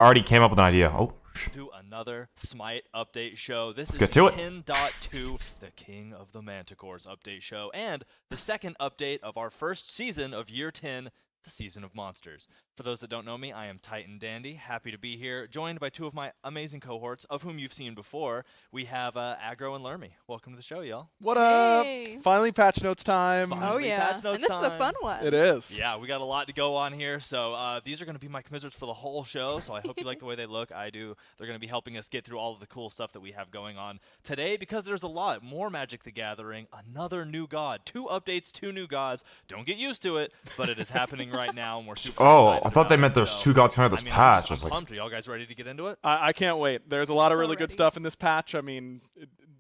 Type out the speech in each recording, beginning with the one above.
already came up with an idea. Oh. To another Smite update show. This is get the to it. 10.2, the King of the Manticores update show, and the second update of our first season of Year 10, the Season of Monsters. For those that don't know me, I am Titan Dandy, happy to be here, joined by two of my amazing cohorts, of whom you've seen before. We have Aggro and Lermy. Welcome to the show, y'all. What Hey. up? Finally patch notes time. Finally, Oh yeah, patch notes and this is a time. fun one. It is. Yeah, we got a lot to go on here, so these are going to be my commiserates for the whole show, so I hope you like the way they look. I do. They're going to be helping us get through all of the cool stuff that we have going on today, because there's a lot more Magic the Gathering, another new god, 2 updates, 2 new gods. Don't get used to it, but it is happening right now, and we're super excited I thought they about meant it, there's so, 2 gods coming out of I this mean, patch. I I'm was like, pumped. Are y'all guys ready to get into it? I can't wait. There's a lot of So really good ready. stuff in this patch. I mean,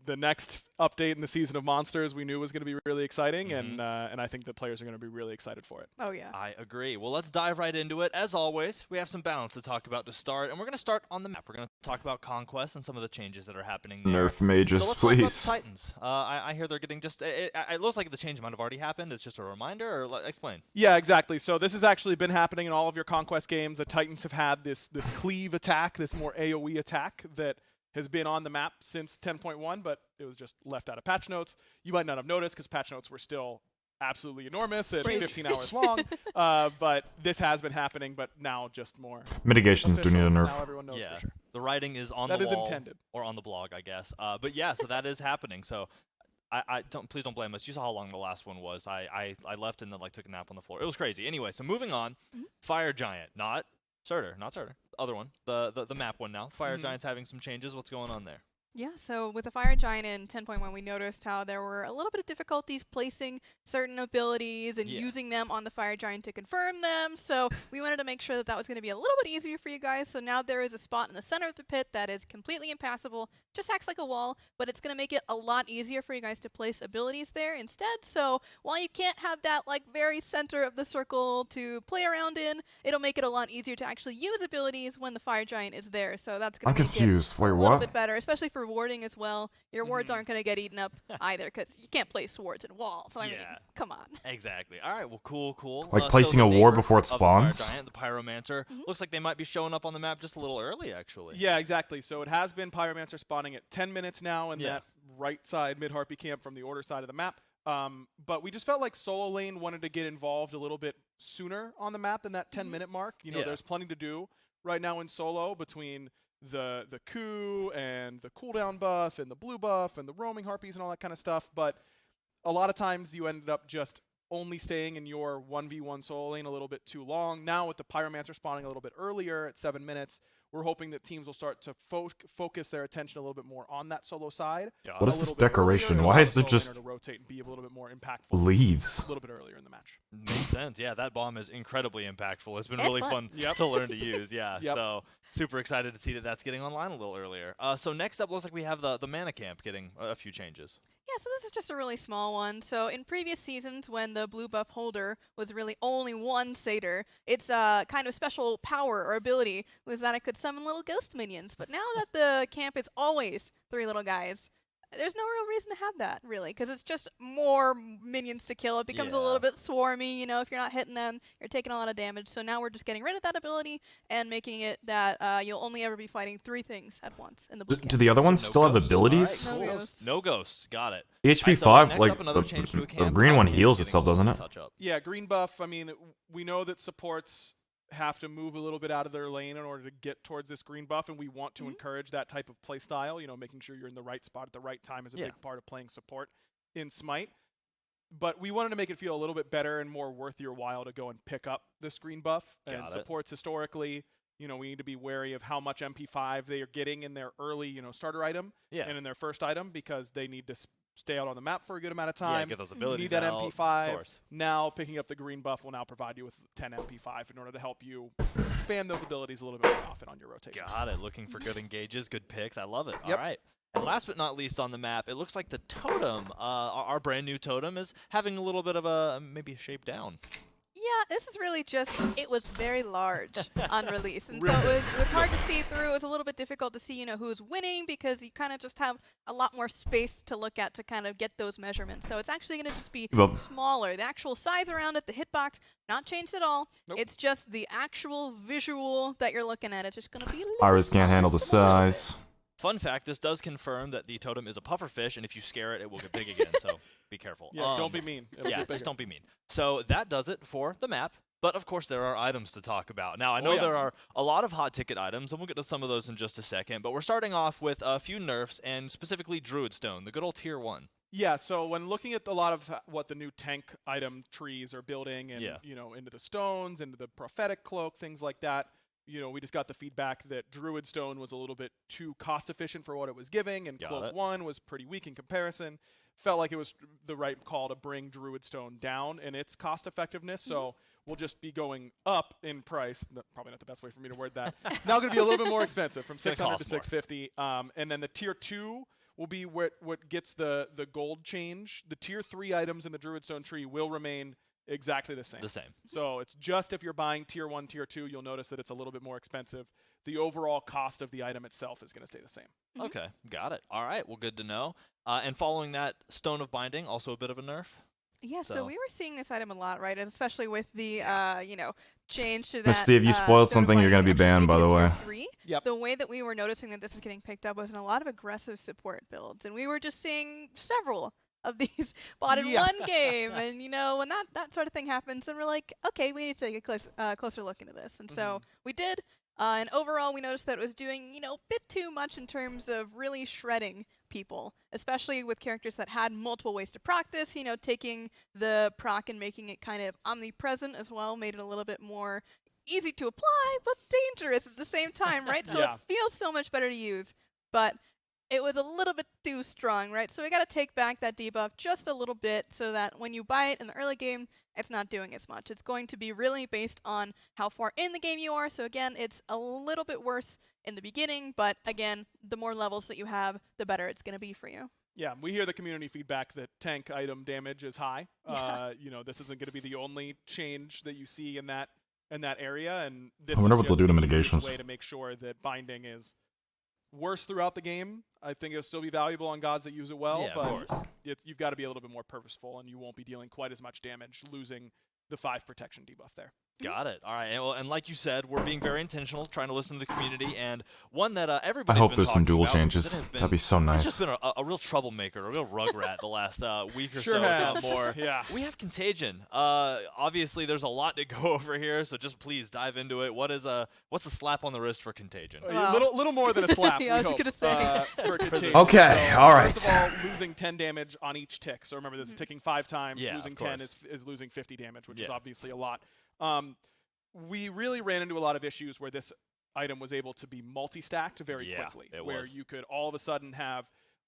the next update in the Season of Monsters we knew was going to be really exciting, and I think the players are going to be really excited for it. Oh yeah. I agree. Well, let's dive right into it. As always, we have some balance to talk about to start, and we're going to start on the map. We're going to talk about Conquest and some of the changes that are happening there. nerf mages, So let's talk about please. the Titans. I hear they're getting just. It looks like the change might have already happened. It's just a reminder, or explain. Yeah, exactly. So this has actually been happening in all of your Conquest games. The Titans have had this cleave attack, this more AoE attack that has been on the map since 10.1, but it was just left out of patch notes. You might not have noticed because patch notes were still absolutely enormous and Crazy. 15 hours long. But this has been happening, but now just more Mitigations do need a official. nerf. Now everyone knows Yeah, for sure. the writing is on That the is wall intended. or on the blog, I guess. But yeah, so that is happening. So please don't blame us. You saw how long the last one was. I left and then took a nap on the floor. It was crazy. Anyway, so moving on. Fire Giant, not Surtur. Other one. The map one now. Fire Giant's having some changes. What's going on there? Yeah, so with the Fire Giant in 10.1, we noticed how there were a little bit of difficulties placing certain abilities and using them on the Fire Giant to confirm them. So we wanted to make sure that that was going to be a little bit easier for you guys. So now there is a spot in the center of the pit that is completely impassable, just acts like a wall, but it's going to make it a lot easier for you guys to place abilities there instead. So while you can't have that very center of the circle to play around in, it'll make it a lot easier to actually use abilities when the Fire Giant is there. So that's going I'm to make confused. Wait, it a little what? bit better, especially for warding as well. Your wards aren't going to get eaten up either, because you can't place wards in walls. I mean, Yeah. come on. Exactly. All right. Well, cool. Like So placing the a ward neighbor before it of the Fire spawns? Giant, the Pyromancer, looks like they might be showing up on the map just a little early, actually. Yeah, exactly. So it has been Pyromancer spawning at 10 minutes now in that right side mid-Harpy camp from the Order side of the map. But we just felt like Solo Lane wanted to get involved a little bit sooner on the map than that 10-minute mark. You know, there's plenty to do right now in Solo between the coup and the cooldown buff and the blue buff and the roaming Harpies and all that kind of stuff. But a lot of times you ended up just only staying in your 1v1 solo lane a little bit too long. Now with the Pyromancer spawning a little bit earlier at 7 minutes, we're hoping that teams will start to focus their attention a little bit more on that solo side. What is a this little bit decoration? earlier, Why allow is the there solo just laner to rotate and be a little bit more impactful leaves? a little bit earlier in the match? Makes sense. Yeah, that bomb is incredibly impactful. It's been And really fun. fun to learn to use. Yeah, Yep. so super excited to see that that's getting online a little earlier. So next up, looks like we have the Mana Camp getting a few changes. Yeah, so this is just a really small one. So in previous seasons, when the blue buff holder was really only one satyr, its kind of special power or ability was that it could summon little ghost minions. But now that the camp is always 3 little guys, there's no real reason to have that, really, because it's just more minions to kill. It becomes a little bit swarmy, you know, if you're not hitting them, you're taking a lot of damage. So now we're just getting rid of that ability and making it that you'll only ever be fighting 3 things at once in the blue camp. Do the other ones So no still have ghosts. abilities? All right, No cool. ghosts. No ghosts. Got it. HP Alright, so 5, next like up, another change to a the camp. green one Camp heals getting itself, a little doesn't it? touch up. Yeah, green buff, I mean, we know that supports have to move a little bit out of their lane in order to get towards this green buff, and we want to encourage that type of play style. You know, making sure you're in the right spot at the right time is a big part of playing support in Smite. But we wanted to make it feel a little bit better and more worth your while to go and pick up this green buff. And supports historically, you know, we need to be wary of how much MP5 they are getting in their early, you know, starter item and in their first item, because they need to stay out on the map for a good amount of time. Yeah, get those abilities need that out, MP5. of course. Now picking up the green buff will now provide you with 10 MP5 in order to help you expand those abilities a little bit more often on your rotation. Got it. Looking for good engages, good picks. I love it. Yep. All right. And last but not least on the map, it looks like the totem, our brand new totem, is having a little bit of a maybe a shape down. Yeah, this is really just, it was very large on release. And so it was hard to see through. It was a little bit difficult to see, you know, who's winning because you kind of just have a lot more space to look at to kind of get those measurements. So it's actually going to just be smaller. The actual size around it, the hitbox, not changed at all. Nope. It's just the actual visual that you're looking at. It's just going to be a little Iris can't handle the size. Fun fact, this does confirm that the totem is a pufferfish, and if you scare it, it will get big again, so be careful. Yeah, don't be mean. It'll Yeah, get just bigger. don't be mean. So that does it for the map. But, of course, there are items to talk about. Now, I know there are a lot of hot-ticket items, and we'll get to some of those in just a second. But we're starting off with a few nerfs, and specifically Druid Stone, the good old Tier 1. Yeah, so when looking at a lot of what the new tank item trees are building and, you know, into the stones, into the prophetic cloak, things like that, you know, we just got the feedback that Druid Stone was a little bit too cost-efficient for what it was giving, and Cloak 1 was pretty weak in comparison. Felt like it was the right call to bring Druid Stone down in its cost-effectiveness, so we'll just be going up in price. Probably not the best way for me to word that. Now going to be a little bit more expensive, from 600 to 650. And then the Tier 2 will be what gets the gold change. The Tier 3 items in the Druid Stone tree will remain exactly the same. So it's just if you're buying Tier 1, Tier 2, you'll notice that it's a little bit more expensive. The overall cost of the item itself is going to stay the same. Okay, got it. All right, well, good to know. And following that, Stone of Binding, also a bit of a nerf. Yeah, so we were seeing this item a lot, right? Especially with the, you know, change to that. Steve, if you spoiled something, you're going to be banned, by the way. The way that we were noticing that this was getting picked up was in a lot of aggressive support builds. And we were just seeing several of these bought in one game. And, you know, when that sort of thing happens, then we're like, okay, we need to take a closer look into this. And so we did. And overall, we noticed that it was doing, you know, a bit too much in terms of really shredding people, especially with characters that had multiple ways to proc this. You know, taking the proc and making it kind of omnipresent as well made it a little bit more easy to apply, but dangerous at the same time, right? So it feels so much better to use, but it was a little bit too strong, right? So we got to take back that debuff just a little bit so that when you buy it in the early game, it's not doing as much. It's going to be really based on how far in the game you are. So again, it's a little bit worse in the beginning, but again, the more levels that you have, the better it's going to be for you. Yeah, we hear the community feedback that tank item damage is high. You know, this isn't going to be the only change that you see in that area, and this I wonder is what they'll just do to the mitigations. way to make sure that binding is worse throughout the game. I think it'll still be valuable on gods that use it well, but you've got to be a little bit more purposeful, and you won't be dealing quite as much damage losing the 5 protection debuff there. Got it. All right. And like you said, we're being very intentional, trying to listen to the community, and one that I everybody's hope been there's some talking duel about, changes. That'd be so nice. It's just been a real troublemaker, a real rugrat the last week or so, if has. not more. Yeah. We have Contagion. Obviously, there's a lot to go over here, so just please dive into it. What's the slap on the wrist for Contagion? A little more than a slap. I was going to say. for Contagion. Okay, so, all right. First of all, losing 10 damage on each tick. So remember, this is ticking 5 times. Yeah, losing of 10 course. is losing 50 damage, which is obviously a lot. We really ran into a lot of issues where this item was able to be multi-stacked very quickly. Where you could all of a sudden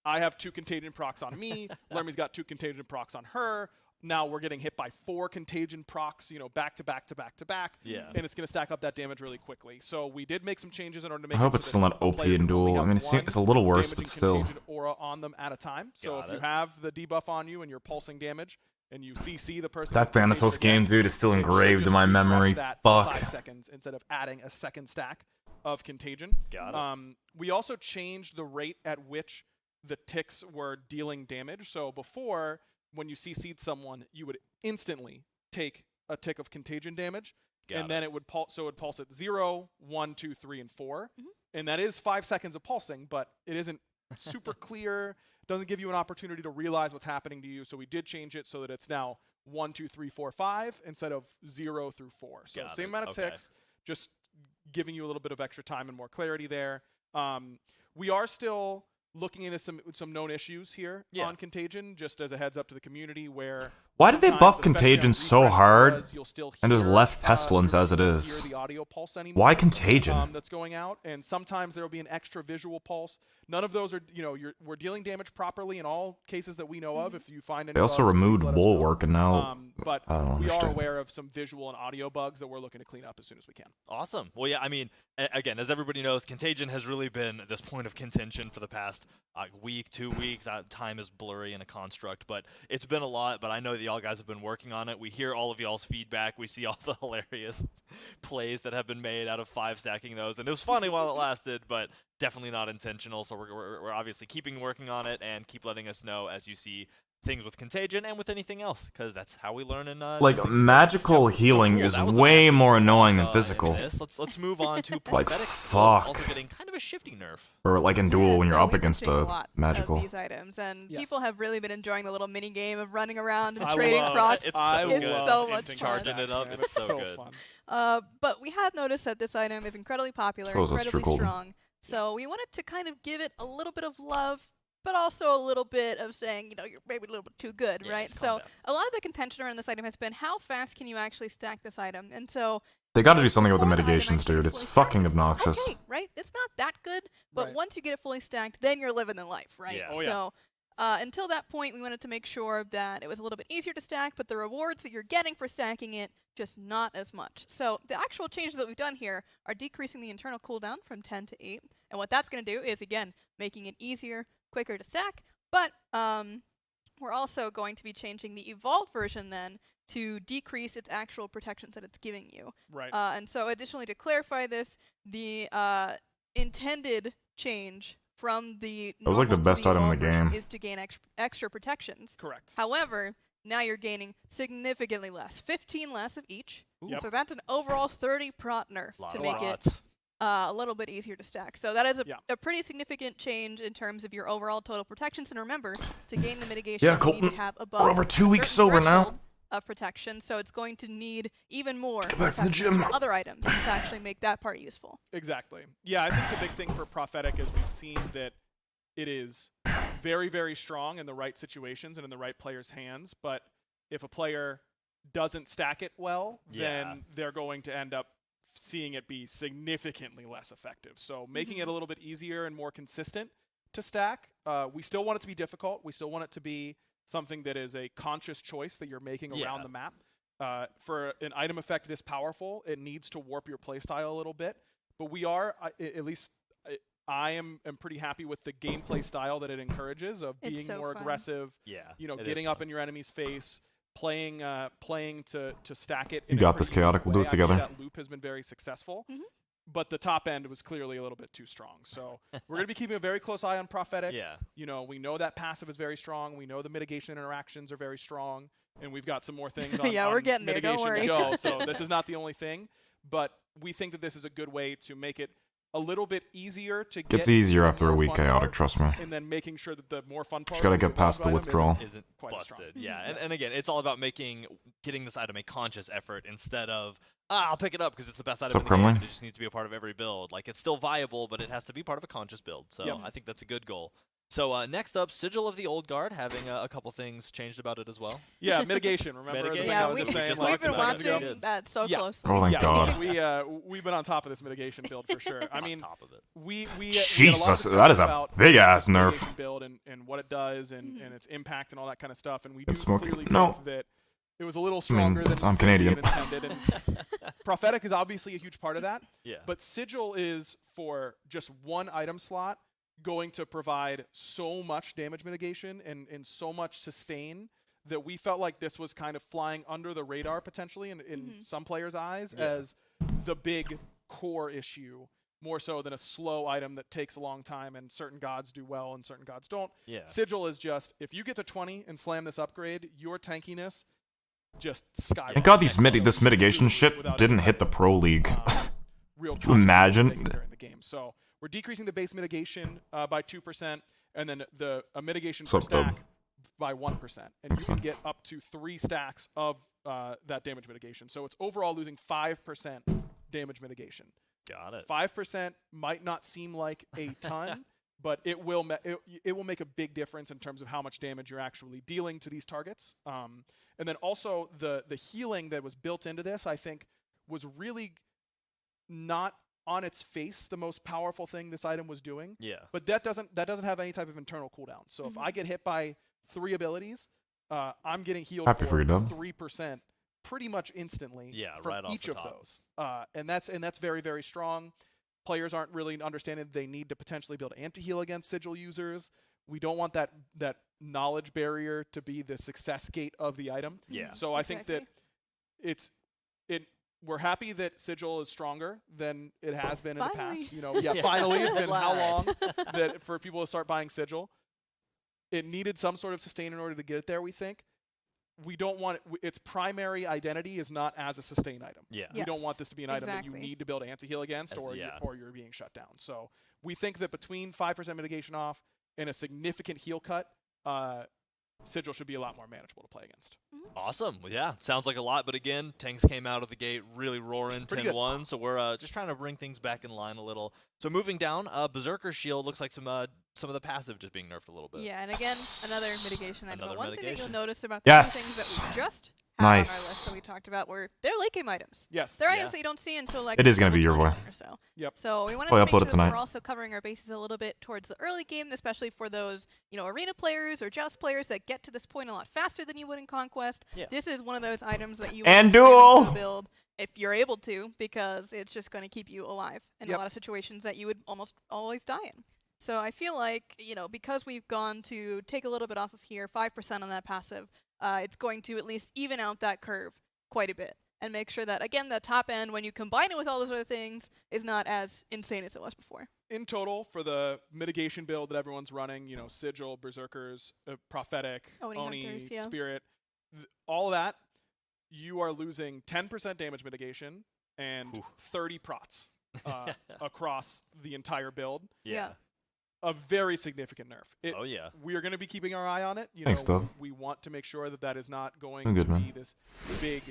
I have 2 Contagion procs on me, Lermy's got 2 Contagion procs on her. Now we're getting hit by 4 Contagion procs, you know, back to back to back to back. Yeah. And it's going to stack up that damage really quickly. So we did make some changes in order to make I hope it it's so still that not OP players in can only duel. I have mean, one it's a little worse, damaging but still. Contagion aura on them at a time. So if you have the debuff on you and you're pulsing damage, and you CC the person. That Thanatos game, dude, is still engraved in my memory. That Fuck. 5 seconds instead of adding a second stack of Contagion. Got it. We also changed the rate at which the ticks were dealing damage. So before, when you CC'd someone, you would instantly take a tick of Contagion damage, and then it would pulse. So it would pulse at 0, 1, 2, 3, and 4, and that is 5 seconds of pulsing, but it isn't super clear. Doesn't give you an opportunity to realize what's happening to you. So we did change it so that it's now 1, 2, 3, 4, 5 instead of 0 through 4. So same amount of ticks, just giving you a little bit of extra time and more clarity there. We are still looking into some known issues here on Contagion, just as a heads up to the community where... Why did they buff especially on Contagion so refresh hard auras, you'll still and just hear, left Pestilence as it you is? hear the audio pulse anymore. Why Contagion? That's going out, and sometimes there will be an extra visual pulse. None of those are, you know, we're dealing damage properly in all cases that we know of. If you find any They also bugs, please removed let us know. Bulwark, and now But I don't we are understand. aware of some visual and audio bugs that we're looking to clean up as soon as we can. Awesome. Well, yeah, I mean, again, as everybody knows, Contagion has really been this point of contention for the past week, 2 weeks. Time is blurry in a construct, but it's been a lot. But I know that y'all guys have been working on it. We hear all of y'all's feedback. We see all the hilarious plays that have been made out of 5 stacking those, and it was funny while it lasted, but definitely not intentional. So we're obviously keeping working on it, and keep letting us know as you see things with Contagion and with anything else, because that's how we learn in like magical healing is way more annoying than physical. Let's move on to Like, Prophetic. fuck. Also getting kind of a shifty nerf. Or like in Duel when you're so up we've been against seeing a a lot magical. of these items, and Yes. people have really been enjoying the little mini game of running around and I trading love procs. it. It's I so It's good. so much Inting fun. Charging it up, man. it's so good. fun. But we have noticed that this item is incredibly popular, So is this incredibly true golden? strong. So we wanted to kind of give it a little bit of love, but also a little bit of saying, you know, you're maybe a little bit too good, Yeah, right? just calm So down. a lot of the contention around this item has been how fast can you actually stack this item? And so They gotta do something with the before item mitigations, actually dude. gets It's fully fucking stacked, obnoxious. Okay, right? It's not that good, but Right. once you get it fully stacked, then you're living the life, right? Yeah. Oh, yeah. So until that point, we wanted to make sure that it was a little bit easier to stack, but the rewards that you're getting for stacking it, just not as much. So the actual changes that we've done here are decreasing the internal cooldown from 10 to 8. And what that's going to do is, again, making it easier, quicker to stack. But we're also going to be changing the evolved version then to decrease its actual protections that it's giving you. Right. And so additionally, to clarify this, the intended change from the That was like the normal to best item in the evolved version game. is to gain extra protections. Correct. However, now you're gaining significantly less, 15 less of each. Yep. So that's an overall 30 prot nerf Lot to of make it lots. a little bit easier to stack. So that is Yeah. a pretty significant change in terms of your overall total protections. And remember, to gain the mitigation, Yeah, you need Colton, to have above we're over 2 a weeks certain sober now. threshold of protection. So it's going to need even more Get back from the protections gym. from other items to actually make that part useful. Exactly. Yeah, I think the big thing for Prophetic is we've seen that it is very, very strong in the right situations and in the right player's hands. But if a player doesn't stack it well, then they're going to end up seeing it be significantly less effective. So making it a little bit easier and more consistent to stack. We still want it to be difficult. We still want it to be something that is a conscious choice that you're making around the map. For an item effect this powerful, it needs to warp your playstyle a little bit. But we are, at least I am pretty happy with the gameplay style that it encourages of It's being so more fun. aggressive, Yeah. you know, it is getting up fun. in your enemy's face, playing to stack it. You in a got pretty this, Chaotic. We'll do way. it I think together. that loop has been very successful, but the top end was clearly a little bit too strong. So we're going to be keeping a very close eye on Prophetic. Yeah. You know, we know that passive is very strong. We know the mitigation interactions are very strong, and we've got some more things on, Yeah, we're on getting there, don't mitigation to worry. go. So this is not the only thing, but we think that this is a good way to make it a little bit easier to get. Gets easier to the after a more week, fun Chaotic, part, trust me. and then making sure that the more fun part. Just gotta of get the past the item withdrawal. Isn't quite as strong. busted. Yeah, and again, it's all about getting this item a conscious effort instead of I'll pick it up because it's the best item in up, the game. Kremlin? And it just needs to be a part of every build. Like it's still viable, but it has to be part of a conscious build. So Yep. I think that's a good goal. So next up, Sigil of the Old Guard, having a couple things changed about it as well. Yeah, mitigation. Remember the Mitigation. thing I Yeah, was we, just saying just like we've been 2 seconds ago? watching that so Yeah. closely. Oh, thank Yeah, God. we've been on top of this mitigation build for sure. I mean, on top of it. we had a lot of Jesus, discussion that is a about big-ass the nerf. mitigation build and what it does and its impact and all that kind of stuff. And we do It's smoking. clearly No. think that it was a little stronger than I'm we Canadian. had intended. And Prophetic is obviously a huge part of that. Yeah. But Sigil is for just one item slot going to provide so much damage mitigation and so much sustain that we felt like this was kind of flying under the radar potentially in some players' eyes as the big core issue, more so than a slow item that takes a long time and certain gods do well and certain gods don't. Yeah. Sigil is just, if you get to 20 and slam this upgrade, your tankiness just skyrockets. Thank God this mitigation shit without didn't any hit the pro league. real Could you imagine? during the game. So we're decreasing the base mitigation by 2%, and then a mitigation per What's up, stack by 1%. And you can get up to 3 stacks of that damage mitigation. So it's overall losing 5% damage mitigation. Got it. 5% might not seem like a ton, but it will make a big difference in terms of how much damage you're actually dealing to these targets. And then also the healing that was built into this, I think, was really not on its face the most powerful thing this item was doing. Yeah. But that doesn't have any type of internal cooldown. So if I get hit by 3 abilities, I'm getting healed Happy for you, Dub. 3% pretty much instantly from right off each the of top. those. And that's very, very strong. Players aren't really understanding they need to potentially build anti-heal against Sigil users, we don't want that knowledge barrier to be the success gate of the item. Yeah. So I think that we're happy that Sigil is stronger than it has been in the past. You know, finally it's been how long that for people to start buying Sigil. It needed some sort of sustain in order to get it there, we think. We don't want its primary identity is not as a sustain item. Yeah. We don't want this to be an item that you need to build anti-heal against or you're being shut down. So we think that between 5% mitigation off and a significant heal cut, Sigil should be a lot more manageable to play against. Awesome. Well, yeah, sounds like a lot, but again, tanks came out of the gate really roaring 10-1, so we're just trying to bring things back in line a little. So moving down, Berserker's Shield looks like some of the passive just being nerfed a little bit. Yeah, and again, another mitigation item. But one thing that you'll notice about the things that we just had on our list that we talked about were they're late game items. Yes. They're items that you don't see until like it is going to be your boy. Or so. Yep. So we wanted to make sure that we're also covering our bases a little bit towards the early game, especially for those arena players or Joust players that get to this point a lot faster than you would in Conquest. Yeah. This is one of those items that you and Duel build if you're able to, because it's just going to keep you alive in a lot of situations that you would almost always die in. So I feel like, because we've gone to take a little bit off of here, 5% on that passive, it's going to at least even out that curve quite a bit and make sure that, again, the top end, when you combine it with all those other things, is not as insane as it was before. In total, for the mitigation build that everyone's running, Sigil, Berserkers, Prophetic, Oni Hunters, Spirit, all of that, you are losing 10% damage mitigation and 30 prots across the entire build. Yeah. A very significant nerf. We are going to be keeping our eye on it. Thanks, Dub. We want to make sure that is not going to be this big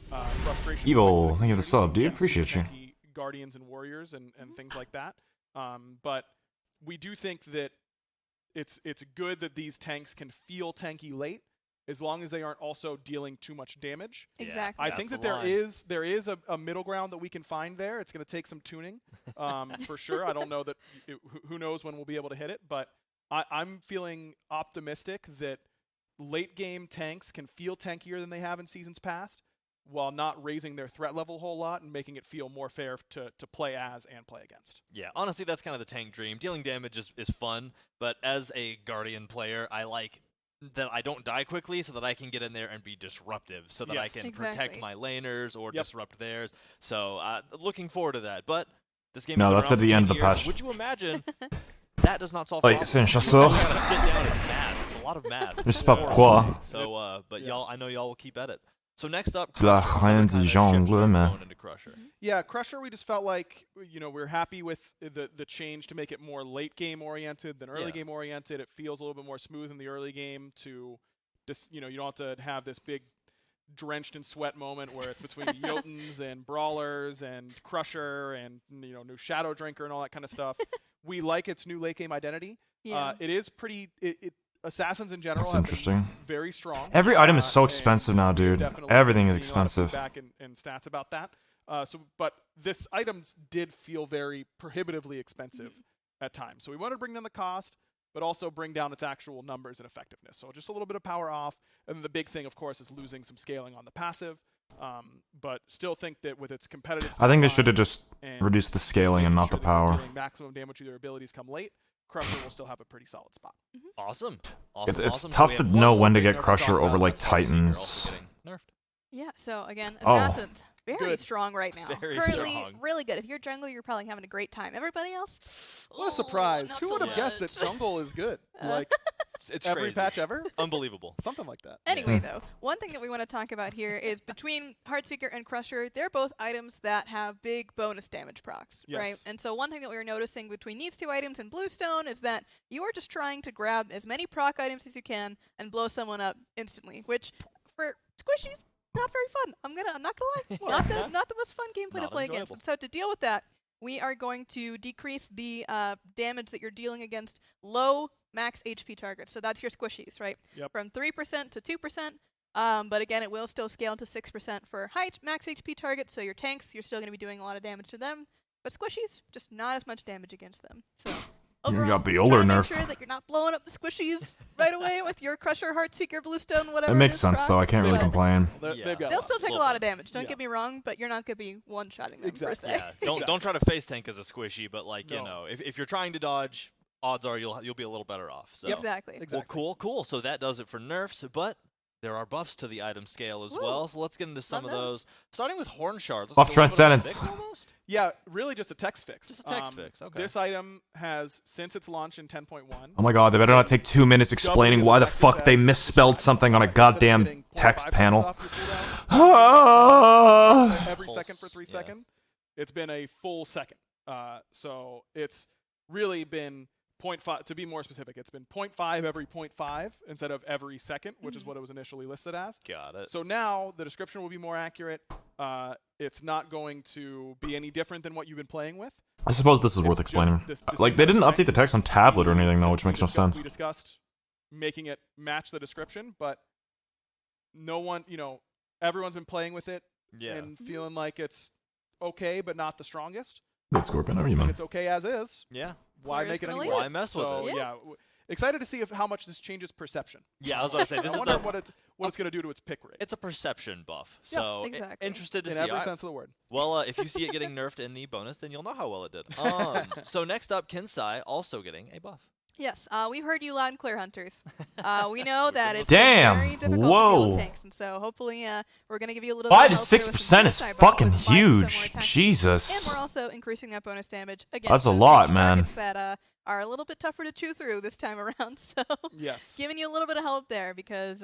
frustration. Evil, thank you for the sub, dude. Appreciate you. Guardians and Warriors and things like that. But we do think that it's good that these tanks can feel tanky late, as long as they aren't also dealing too much damage. Exactly. I think that there is a middle ground that we can find there. It's going to take some tuning, for sure. I don't know that who knows when we'll be able to hit it, but I'm feeling optimistic that late game tanks can feel tankier than they have in seasons past, while not raising their threat level a whole lot and making it feel more fair to play as and play against. Yeah, honestly, that's kind of the tank dream. Dealing damage is fun, but as a Guardian player, I like that I don't die quickly so that I can get in there and be disruptive so that I can protect my laners or disrupt theirs. So looking forward to that. But this game that's at the end of the patch. Would you imagine that does not solve problems? C'est un chasseur. You gotta sit down, it's math. It's a lot of math. Je sais pas pourquoi. So, but y'all, I know y'all will keep at it. So next up, La reine du jungle, mais... Crusher. Yeah, Crusher, we just felt like, we're happy with the change to make it more late game oriented than early game oriented. It feels a little bit more smooth in the early game to just, you don't have to have this big drenched in sweat moment where it's between Jotuns and Brawlers and Crusher and, new Shadow Drinker and all that kind of stuff. We like its new late game identity. Yeah. It is pretty... Assassins in general have been very strong. Every item is so expensive now, dude. Everything is expensive. Back and stats about that. But this items did feel very prohibitively expensive at times. So we wanted to bring down the cost, but also bring down its actual numbers and effectiveness. So just a little bit of power off. And then the big thing, of course, is losing some scaling on the passive. But still think that with its competitive... I think they should have just reduced the scaling and not the power. Maximum damage to their abilities come late. Crusher will still have a pretty solid spot. Awesome. It's tough to know when to get Crusher over like Titans. Yeah, so again, Assassins, very strong right now. Currently, really good. If you're jungle, you're probably having a great time. Everybody else? What a surprise. Who would have guessed that jungle is good? Like, it's every crazy. patch ever? Unbelievable. Something like that. Anyway, though, one thing that we want to talk about here is between Heartseeker and Crusher, they're both items that have big bonus damage procs, right? And so one thing that we were noticing between these two items and Bluestone is that you are just trying to grab as many proc items as you can and blow someone up instantly, which for squishies, not very fun. I'm not gonna lie. Not the most fun gameplay to play against. And so to deal with that, we are going to decrease the damage that you're dealing against low max HP targets. So that's your squishies, right? Yep. From 3% to 2%. But again, it will still scale to 6% for high max HP targets. So your tanks, you're still going to be doing a lot of damage to them. But squishies, just not as much damage against them. So overall, got the try older to make nerf. sure that you're not blowing up the squishies right away with your Crusher, Heartseeker, Bluestone, whatever. It makes is sense, though. I can't really complain. They'll still take a lot of damage. Don't get me wrong, but you're not going to be one-shotting them per se. Yeah. Don't try to face tank as a squishy, but like, if you're trying to dodge, odds are you'll be a little better off. So. Exactly. Well, cool. So that does it for nerfs, but there are buffs to the item scale as well. So let's get into some of those. Starting with Horn Shard. Buff Transcendence. Yeah, really just a text fix. Just a text fix, okay. This item has, since its launch in 10.1... Oh my god, they better not take 2 minutes explaining why the fuck they misspelled something on a goddamn text panel. Every second for 3 seconds. It's been a full second. So it's really been 0.5, to be more specific, it's been 0.5 every 0.5 instead of every second, which is what it was initially listed as. Got it. So now the description will be more accurate. It's not going to be any different than what you've been playing with. I suppose this is worth explaining. Like, they didn't update the text on tablet or anything, though, which makes no sense. We discussed making it match the description, but no one, everyone's been playing with it and feeling like it's okay, but not the strongest. Good Scorpion, how are you, man? It's okay as is. Yeah. Why make it any worse? Why mess with it? Yeah. Excited to see how much this changes perception. Yeah, I was about to say, this I wonder what it's going to do to its pick rate. It's a perception buff. So exactly. Interested to in see. every sense of the word. Well, if you see it getting nerfed in the bonus, then you'll know how well it did. So next up, Kinsai also getting a buff. Yes, we've heard you loud and clear, hunters. We know that it's Damn. very difficult to deal Whoa. with tanks, and so hopefully we're going to give you a little 5 bit to of help here with some 6% is Kinsai buff fucking with 5% more huge. attack. Jesus. And we're also increasing that bonus damage again. That's a lot, man. That are a little bit tougher to chew through this time around, so yes, giving you a little bit of help there because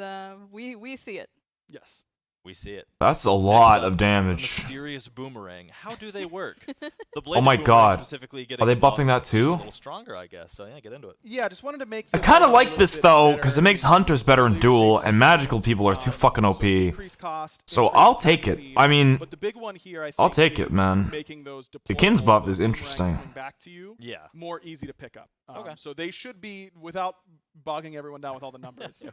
we see it. Yes. We see it. That's a lot of The damage. mysterious boomerang. How do they work? The Oh my god. specifically getting Are they buffed buffing that a too? little stronger, I guess. So yeah, get into it. Yeah, just wanted to make. I kind of like this though, because it makes hunters better in Duel, and magical people are too fucking OP. So I'll take it. I mean, but the big one here, I think, I'll take it, man. Making those The Kin's buff deployables, is those interesting. boomerangs coming back to you, more easy to pick up. Okay. So they should be, without bogging everyone down with all the numbers,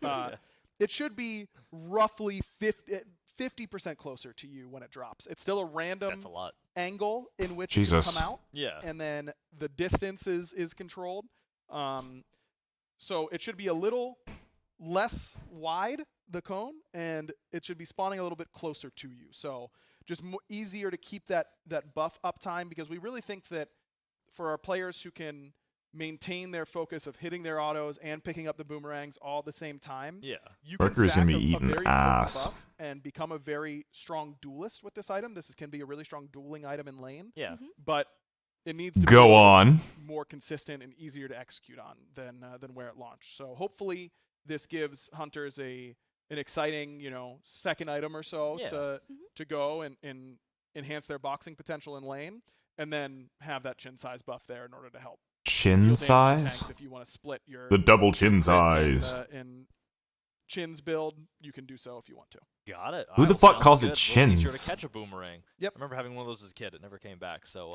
it should be roughly 50% closer to you when it drops. It's still a random That's a lot. angle in which Jesus. you come out. Yeah. And then the distance is controlled. So it should be a little less wide, the cone, and it should be spawning a little bit closer to you. So just easier to keep that buff uptime, because we really think that for our players who can maintain their focus of hitting their autos and picking up the boomerangs all at the same time. Yeah. You can Mercury's stack gonna be a eating very ass. potent buff and become a very strong duelist with this item. This can be a really strong dueling item in lane. Yeah. But it needs to Go be on. more consistent and easier to execute on than where it launched. So hopefully this gives hunters an exciting, second item or so to go and enhance their boxing potential in lane, and then have that chin size buff there in order to help. Chin Deal damage to size? tanks if you want to split your The double chin crit size. in Chin's build, you can do so if you want to. Got it. Who the Alright, fuck sounds calls it good. A little easier chins? to catch a boomerang. Yep. I remember having one of those as a kid. It never came back. So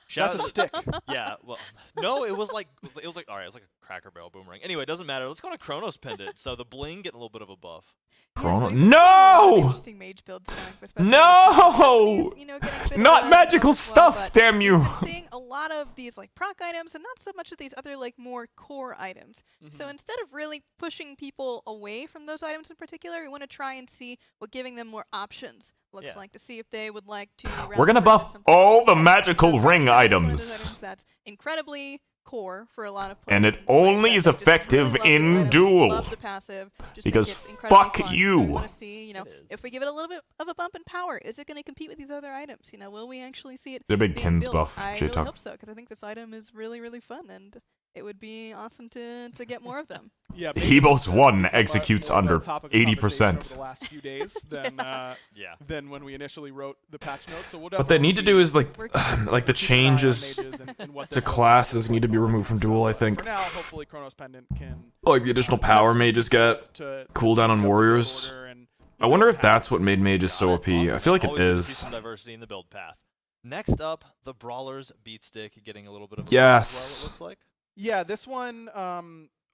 shout That's a out stick. Yeah. Well, no, it was like all right. It was like a Cracker Barrel boomerang. Anyway, it doesn't matter. Let's go to Chronos Pendant. So the bling getting a little bit of a buff. Chrono- so we've been seeing a lot of No! interesting mage builds going, especially No! with getting a bit of Not a magical buff as well, stuff, but damn you. We've been seeing a lot of these proc items and not so much of these other more core items. So instead of really pushing people away from those items in particular, we want to try and see what giving them more options looks like, to see if they would like to. We're gonna buff all the magical ring items. That's incredibly core for a lot of players. And it in Smite only that is they just effective really love this in item, Duel. love the passive, just Because think it's incredibly fuck fun. So you. we want to see, It is. if we give it a little bit of a bump in power, is it going to compete with these other items? Will we actually see it? The big being Kin's built? buff. I Shit really talk. hope so, because I think this item is really, really fun, and it would be awesome to get more of them. Yeah, Hebos 1 become executes more of a under topic of conversation 80%. over the last few days than when we initially wrote the patch notes. So we'll What they need to do is like the keep an eye on changes mages and what to they're doing. classes need to be removed from Duel, I For think. now, hopefully Chronos Pendant can Like the additional power mages get. to cooldown on change up the build warriors. order and, I wonder if that's what made mages so Got OP. it. Awesome. I feel like it Always good to see is. some diversity in the build path. Next up, the Brawler's Beat Stick getting a little bit of a buff Yes. as well, it looks like. Yeah, this one,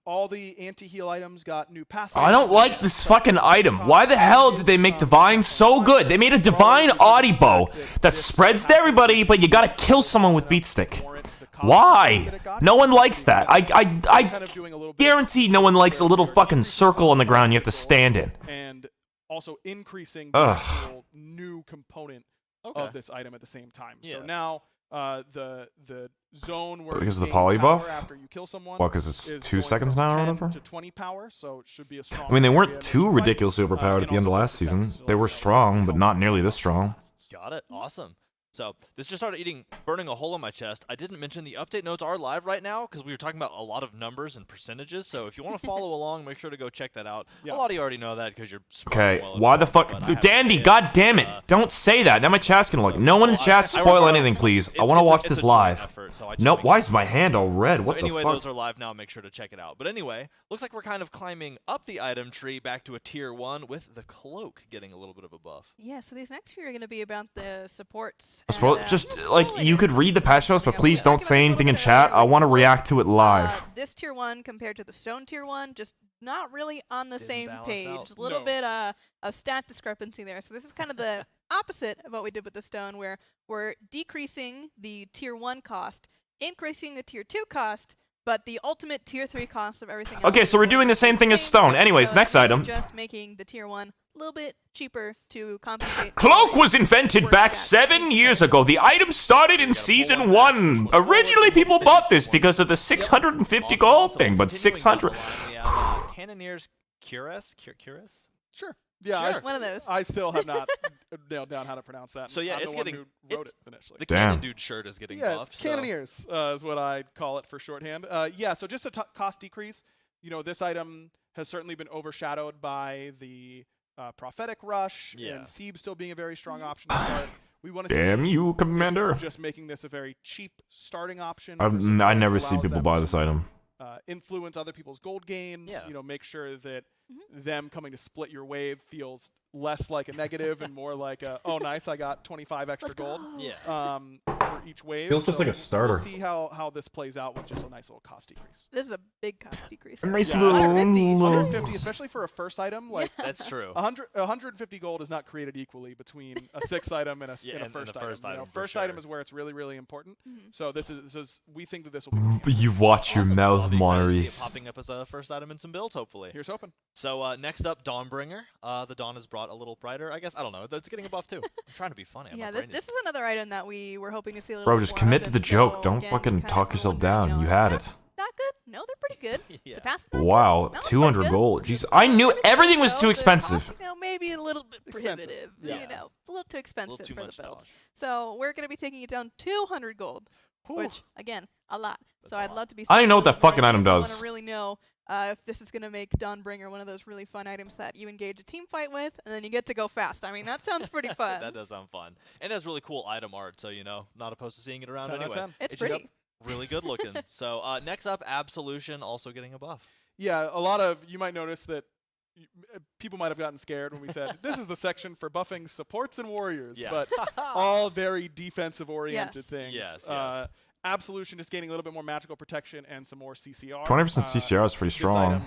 all the anti-heal items got new passives. I don't like this fucking item. Why the hell did they make Divine so good? They made a Divine Audibo that spreads to everybody, but you gotta kill someone with Beat Stick. Why? No one likes that. I guarantee no one likes a little fucking circle on the ground you have to stand in. And also increasing the Ugh. actual new component of this item at the same time. So Yeah. now The zone where Because you of the gain poly power buff? after you kill someone. Well, because it's is 2 going seconds from now or 10 whatever? to 20 power, so it should be a strong. I mean, they area weren't in which too to fight. ridiculously overpowered at And the end of also last protects season. us, so, They were strong, but not nearly this strong. Got it. Awesome. So this just started burning a hole in my chest. I didn't mention the update notes are live right now because we were talking about a lot of numbers and percentages. So if you want to follow along, make sure to go check that out. Yeah. A lot of you already know that because you're Okay, well why the informed, fuck? but I have to Dandy, say it. god damn it. Don't say that. Now my chat's gonna look. No one in chat I spoil remember- anything, please. I it's- want to it's a- watch it's this a joint live. effort, so I just Nope, make why sure is my hand all red? What So the anyway, fuck? those are live now. Make sure to check it out. But anyway, looks like we're kind of climbing up the item tree back to a tier 1 with the cloak getting a little bit of a buff. Yeah, so these next few are going to be about the supports. I suppose and, just well, like solo you could laners. read the patch notes, but Yeah, please we'll don't talk say about anything in this a little bit chat. I earlier want to with react to it live. This tier 1 compared to the stone tier 1, just not really on the Didn't same balance page. out. A little No. bit of stat discrepancy there. So this is kind of the opposite of what we did with the stone, where we're decreasing the tier 1 cost, increasing the tier 2 cost, but the ultimate tier 3 cost of everything else. Okay, so we're is doing the same thing as stone. Anyways, so next it's really item. Just making the tier 1 a little bit cheaper to compensate. Cloak for was invented work back that 7 is years better. ago. The item started in season 1. Originally, people bought this because of the 650 gold thing, but 600. We have Cannoneer's Cuirass? Cuirass? Sure. Yeah, Sure. One of those. I still have not nailed down how to pronounce that. So yeah, I'm it's the one getting- who wrote it's- it initially. The Damn. Cannon Dude shirt is getting Yeah, buffed. so- Cannoneers is what I'd call it for shorthand. Yeah, so just a cost decrease. You know, this item has certainly been overshadowed by the Prophetic Rush Yeah. and Thebes still being a very strong option to start. We want to Damn see you, if Commander. just making this a very cheap starting option. for supports I never see allows people them buy to, this item. influence other people's gold gains. Yeah. You know, make sure that them coming to split your wave feels less like a negative and more like a, oh nice, I got 25 extra Let's gold. go. Yeah. For each wave. Feels just like a So starter. We'll see how this plays out with just a nice little cost decrease. This is a big cost decrease. Nice Yeah. little. 150, especially for a first item, like That's true. 150 gold is not created equally between a sixth item and a, Yeah, and a and first the item. first You know, item for first item sure. is where it's really, really important. Mhm. So this is we think that this will be. You watch your Awesome. mouth, I'll be excited to see it Monterey. popping up as a first item in some builds, hopefully. Here's hoping. So next up, Dawnbringer. The Dawn is brought a little brighter, I guess. I don't know. It's getting a buff too. I'm trying to be funny. Yeah, My this, brain this is another item that we were hoping to see a little Bro, bit just more commit of, to the and joke. so, Don't again, fucking we kind talk of yourself wondering, down. know, You is had that it. Not good? No, they're pretty good. Yeah. The past not Wow, good. That one's 200 pretty good. gold. Jeez, I knew Pretty everything good, was though. too The expensive. cost, maybe a little bit Expensive. prohibitive. Yeah. You know, a little too expensive too for much the build. dollars. So we're going to be taking it down 200 gold, which, again, a lot. That's So a I'd lot. love to be I don't know what seeing that those fucking item reviews. I does. want to really know if this is going to make Dawnbringer one of those really fun items that you engage a team fight with, and then you get to go fast. I mean, that sounds pretty fun. That does sound fun. And it has really cool item art, so, you know, not opposed to seeing it around 10 out of anyway. 10. It's just pretty. really good looking. So next up, Absolution also getting a buff. Yeah, a lot of you might notice that people might have gotten scared when we said this is the section for buffing supports and warriors, Yeah. but all very defensive oriented Yes. things. Yes, yes. Absolution is gaining a little bit more magical protection and some more CCR. 20% CCR is pretty This strong. item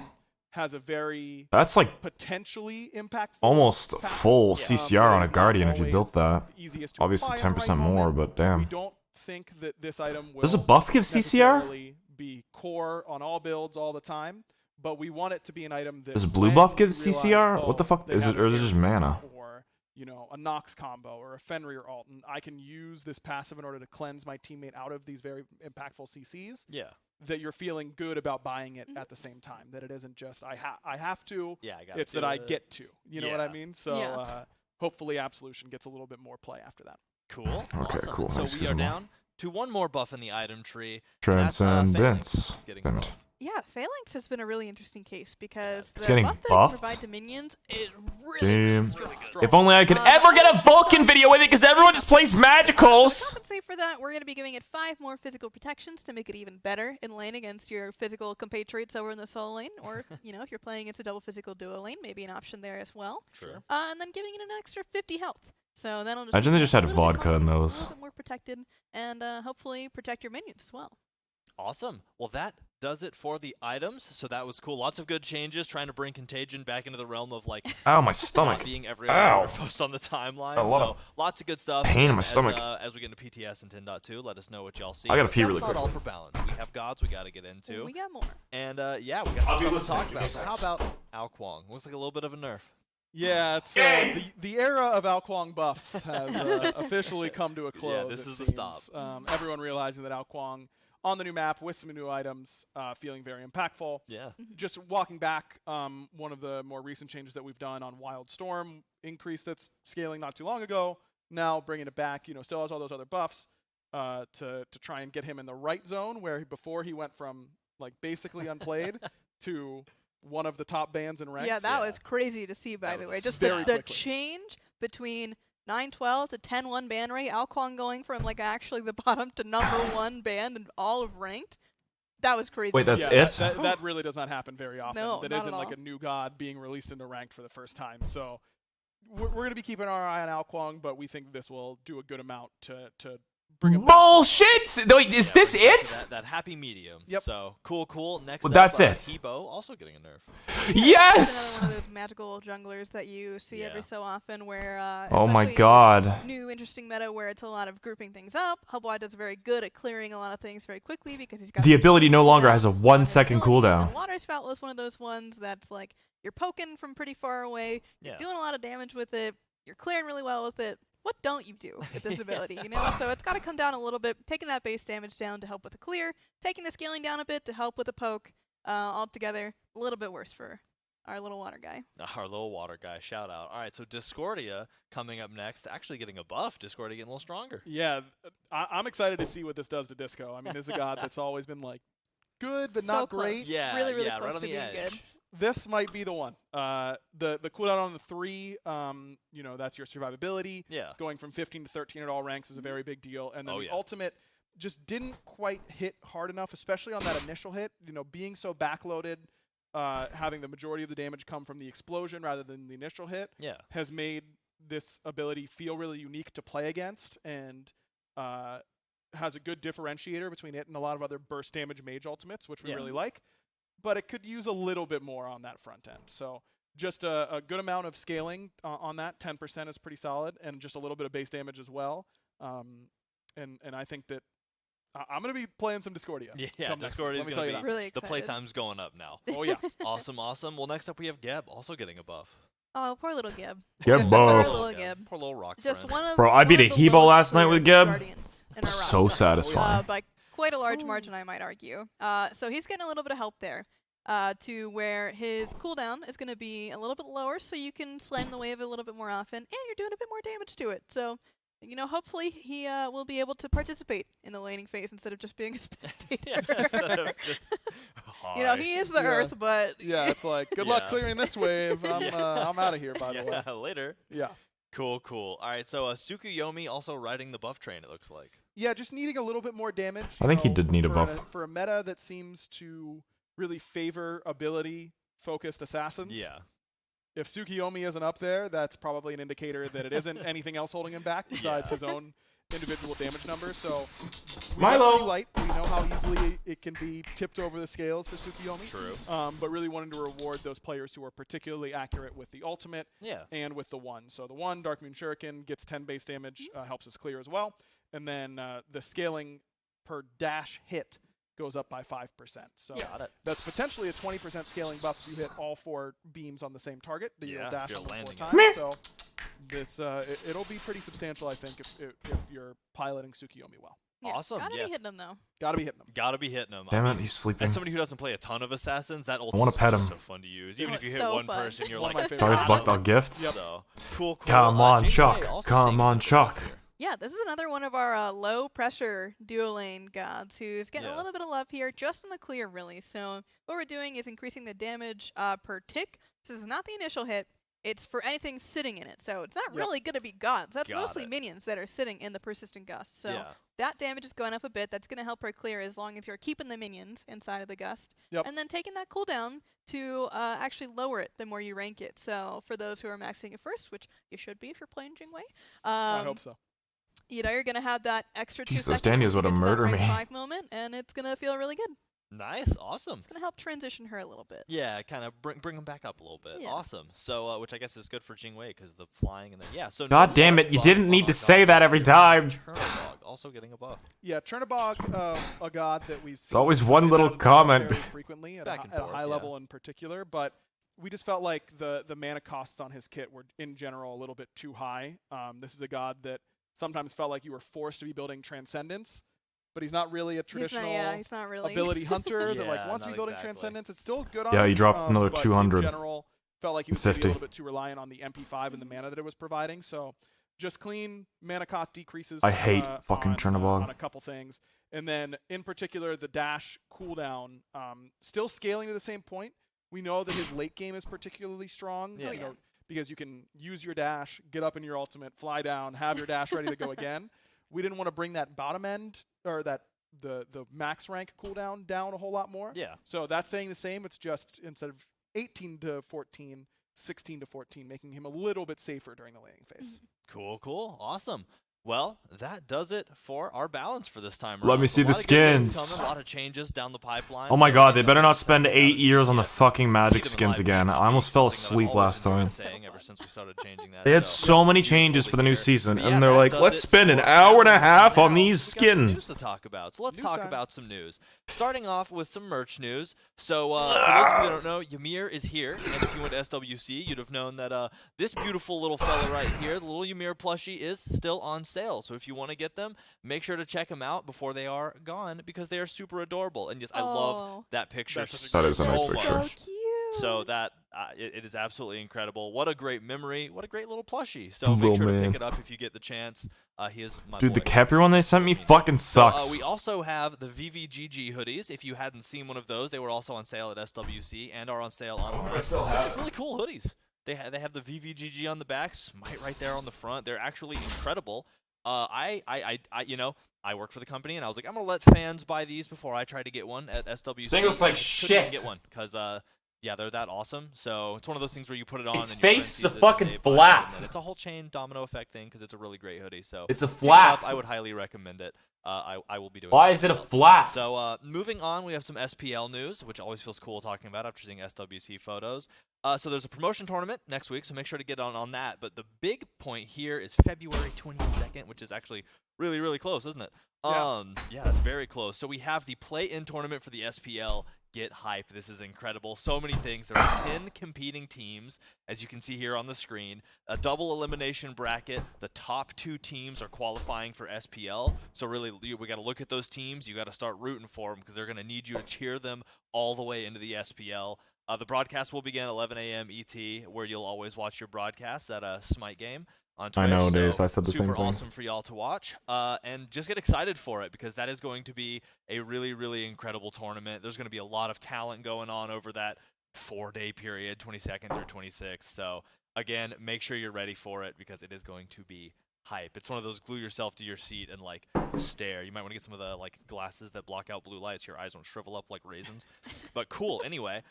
has a very That's like potentially impactful. almost passive. full Yeah. CCR on It a is not Guardian if you always built that. the easiest to Obviously apply in the 10% right more, moment. but damn. We don't think that this item will Does a buff give CCR? necessarily be core on all builds all the time, but we want it to be an item that Does blue when buff give you realize, CCR? What the oh, fuck they is have it, or is it a just guarantee mana? or a Nox combo or a Fenrir ult, and I can use this passive in order to cleanse my teammate out of these very impactful CCs. Yeah. That you're feeling good about buying it at the same time. That it isn't just I have to. Yeah, I got It's that I get to. You know what I mean? So Yeah. hopefully Absolution gets a little bit more play after that. Cool. Okay, Awesome. cool. So Nice, we are Kuzma. down to one more buff in the item tree. and that's, Transcendence. Phalanx getting a Bent. buff. Yeah, Phalanx has been a really interesting case because It's the getting buff that it buffed? can provide to minions is really, Damn. really strong. Strong. If only I could ever get a Vulcan video with it, because everyone just plays To magicals. compensate for that, we're going to be giving it 5 more physical protections to make it even better in lane against your physical compatriots over in the solo lane, or if you're playing against a double physical duo lane, maybe an option there as well. True. And then giving it an extra 50 health. So that'll just Imagine make they it just a had little bit vodka in comfortable, those. A little bit more protected, and hopefully protect your minions as well. Awesome. Well, that does it for the items. So that was cool. Lots of good changes, trying to bring Contagion back into the realm of like Ow, my not stomach. being every other Ow. Twitter post on the timeline. A lot So of lots of good stuff. pain in my As, stomach. As we get into PTS and 10.2, let us know what y'all see. I gotta But pee that's really not quick. all for balance. We have gods we got to get into. We got more. And yeah, we got I'll some be stuff to listening. talk Give me a about. So sec. how about Ao Kuang? Looks like a little bit of a nerf. Yeah, it's the era of Ao Kuang buffs has officially come to a close. Yeah, this is the stop. Everyone realizing that Ao Kuang on the new map with some new items, feeling very impactful. Yeah. Just walking back, one of the more recent changes that we've done on Wild Storm increased its scaling not too long ago. Now bringing it back, still has all those other buffs to try and get him in the right zone where before he went from like basically unplayed to one of the top bans in ranks. Yeah, that was crazy to see, by the way. Just very the quickly. change between 9-12 to 10-1 ban rate, Ao Kuang going from like actually the bottom to #1 banned and all of ranked. That was crazy. Wait, that's yeah, it? That really does not happen very often. No, that not isn't at like all. a new god being released into ranked for the first time. So we're going to be keeping our eye on Ao Kuang, but we think this will do a good amount to bring him back. Bullshit! Wait, is this bring it back it? to That happy medium. Yep. So cool. Next Well, up, that's it. Hebo also getting a nerf. Yes! Another one of those magical junglers that you see every Yeah. so often where Oh my especially in this god. new interesting meta where it's a lot of grouping things up. Hubwad does very good at clearing a lot of things very quickly because he's got The ability no longer cooldown has a on 1 his second abilities, cooldown. And Water Spout was one of those ones that's like you're poking from pretty far away, Yeah. you're doing a lot of damage with it, you're clearing really well with it. What don't you do with this ability, So it's got to come down a little bit, taking that base damage down to help with the clear, taking the scaling down a bit to help with the poke. Altogether, a little bit worse for our little water guy. Our little water guy, shout out. All right, so Discordia coming up next, actually getting a buff. Discordia getting a little stronger. Yeah, I'm excited to see what this does to Disco. I mean, this is a god that's always been like good but So not close. great. Yeah, Really, really yeah, close right on to the being edge. good. This might be the one. The cooldown on the 3, that's your survivability. Yeah. Going from 15 to 13 at all ranks is a very big deal. And then Oh, the yeah. ultimate just didn't quite hit hard enough, especially on that initial hit. Being so backloaded, having the majority of the damage come from the explosion rather than the initial hit Yeah. has made this ability feel really unique to play against and has a good differentiator between it and a lot of other burst damage mage ultimates, which we Yeah. really like. But it could use a little bit more on that front end. So just a good amount of scaling on that. 10% is pretty solid, and just a little bit of base damage as well. And I think that I'm going to be playing some Discordia. Yeah, come next week. Discordia Let me is tell going you to that. be Really the excited. playtime's going up now. Oh, yeah. Awesome. Well, next up we have Geb also getting a buff. Oh, poor little Gib. Get Poor buff. little Gib. Poor little rock Just friend. one of Bro, I one beat of a the Hebo lowest last night with cleared Geb. Guardians in our So roster. satisfying. By quite a large margin, I might argue. So he's getting a little bit of help there to where his cooldown is going to be a little bit lower, so you can slam the wave a little bit more often, and you're doing a bit more damage to it. So, hopefully he will be able to participate in the laning phase instead of just being a spectator. Yeah, instead of just, He is the Yeah. Earth, but Yeah, it's like, good luck Yeah. clearing this wave. I'm out of here, by the way. yeah, later. Yeah. Cool. All right, so Tsukuyomi also riding the buff train, it looks like. Yeah, just needing a little bit more damage. I think he did need a buff. For a meta that seems to really favor ability-focused assassins. Yeah. If Tsukuyomi isn't up there, that's probably an indicator that it isn't anything else holding him back besides his own individual damage numbers. So we went Milo. pretty light. We know how easily it can be tipped over the scales for Tsukuyomi. True. But really wanting to reward those players who are particularly accurate with the ultimate Yeah. and with the 1. So the 1, Dark Moon Shuriken, gets 10 base damage, helps us clear as well. And then the scaling per dash hit goes up by 5%. So Got it. that's potentially a 20% scaling buff if you hit all 4 beams on the same target that Yeah, you'll if dash you're on them 4 landing times. So it's it'll be pretty substantial, I think, if you're piloting Tsukuyomi well. yeah, Awesome, gotta yeah. be hitting him though. Gotta be hitting them. Gotta be hitting him. Damn it, he's sleeping. As somebody who doesn't play a ton of assassins, that ult wanna is pet him. so fun to use. Even if you hit So one fun. person, you're One of like, my favorite Always Got bucked him. on gift. So cool. Come on, Jinwei Chuck. also Come seeing on, a little bit of Chuck. buff here. Yeah, this is another one of our low pressure dual lane gods who's getting Yeah. a little bit of love here, just in the clear, really. So what we're doing is increasing the damage per tick. So this is not the initial hit. It's for anything sitting in it. So it's not Yep. really going to be gods. That's Got mostly it. minions that are sitting in the persistent gust. So Yeah. that damage is going up a bit. That's going to help her clear as long as you're keeping the minions inside of the gust. Yep. And then taking that cooldown to actually lower it the more you rank it. So for those who are maxing it first, which you should be if you're playing Jinwei. I hope so. You're going to have that extra 2 Jeez, those seconds. Daniels when you would get to that murder rank me. 5 moment, and it's going to feel really good. Nice. Awesome. It's going to help transition her a little bit. Yeah, kind of bring him back up a little bit. Yeah. Awesome. So, which I guess is good for Jinwei because the flying and then So God no damn more it, you buff didn't on need our to say god that every this year. time. Chernobog also getting a buff. Yeah, Chernobog, a god that we've seen. always one hit little out of buff comment. very frequently at Back a and at a forth, high yeah. level in particular, but we just felt like the mana costs on his kit were in general a little bit too high. This is a god that sometimes felt like you were forced to be building Transcendence, but he's not really a traditional he's not really. ability hunter that like Yeah, wants to be not building exactly. Transcendence. It's still good on Yeah, him, he dropped another but 200. in general, felt like he was maybe a 50. little bit too reliant on the MP5 and the mana that it was providing. So just clean mana cost decreases. I hate fucking on Chernobog. a couple things. And then in particular, the dash cooldown, still scaling to the same point. We know that his late game is particularly strong. Yeah. You know, because you can use your dash, get up in your ultimate, fly down, have your dash ready to go again. We didn't want to bring that bottom end or that the max rank cooldown down a whole lot more. Yeah. So that's staying the same. It's just instead of 18 to 14, 16 to 14, making him a little bit safer during the laning phase. Cool, cool. Awesome. Well, that does it for our balance for this time. Let around. me So see a the lot of good things skins. coming, a lot of changes down the pipeline. Oh my So god, if they you better haven't not tested spend them 8 out years on the yet, fucking see Magic them in skins live again. games I almost fell something that I've asleep always last time. enjoyed saying ever since we started changing that. They had So, so many beautiful changes to for the new hear. season, But yeah, and they're that like, does let's it spend an for hour and a balance. half on Now, these we got some news skins. to talk about. So let's News talk time. about some news. Starting off with some merch news. So for those of you that don't know, Ymir is here, and if you went to SWC, you'd have known that this beautiful little fella right here, the little Ymir plushie, is still on sale. So if you want to get them, make sure to check them out before they are gone because they are super adorable. And yes, I love that picture That's such a so That is a nice much. picture. So cute. So that it is absolutely incredible. What a great memory. What a great little plushie. So make Little sure to man. pick it up if you get the chance. He is my Dude, the boy. Kepler one they sent me fucking So, sucks. we also have the VVGG hoodies. If you hadn't seen one of those, they were also on sale at SWC and are on sale online. They're just really cool hoodies. They have the VVGG on the back, Smite right there on the front. They're actually incredible. I work for the company, and I was like, I'm gonna let fans buy these before I try to get one at SWC. thing looks like I couldn't even shit. get one because they're that awesome. So it's one of those things where you put it on. Its and your friend face is sees a it and fucking they buy it, flap. and then it's a whole chain domino effect thing because it's a really great hoodie. So It's a pick it flap. up. I would highly recommend it. I will be doing. Why it is it a myself. flap? So moving on, we have some SPL news, which always feels cool talking about after seeing SWC photos. So there's a promotion tournament next week, so make sure to get on that. But the big point here is February 22nd, which is actually really, really close, isn't it? Yeah, that's very close. So we have the play-in tournament for the SPL. Get hype. This is incredible. So many things. There are 10 competing teams, as you can see here on the screen. A double elimination bracket. The top 2 teams are qualifying for SPL. So really, we got to look at those teams. You got to start rooting for them because they're going to need you to cheer them all the way into the SPL. The broadcast will begin at 11 a.m. ET, where you'll always watch your broadcasts at a Smite game on Twitch. I know, so Daze. I said the same super thing. awesome for y'all to watch. And just get excited for it because that is going to be a really, really incredible tournament. There's going to be a lot of talent going on over that 4-day period, 22nd through 26th. So again, make sure you're ready for it because it is going to be hype. It's one of those glue yourself to your seat and like stare. You might want to get some of the like glasses that block out blue lights. Your eyes don't shrivel up like raisins. But cool. Anyway,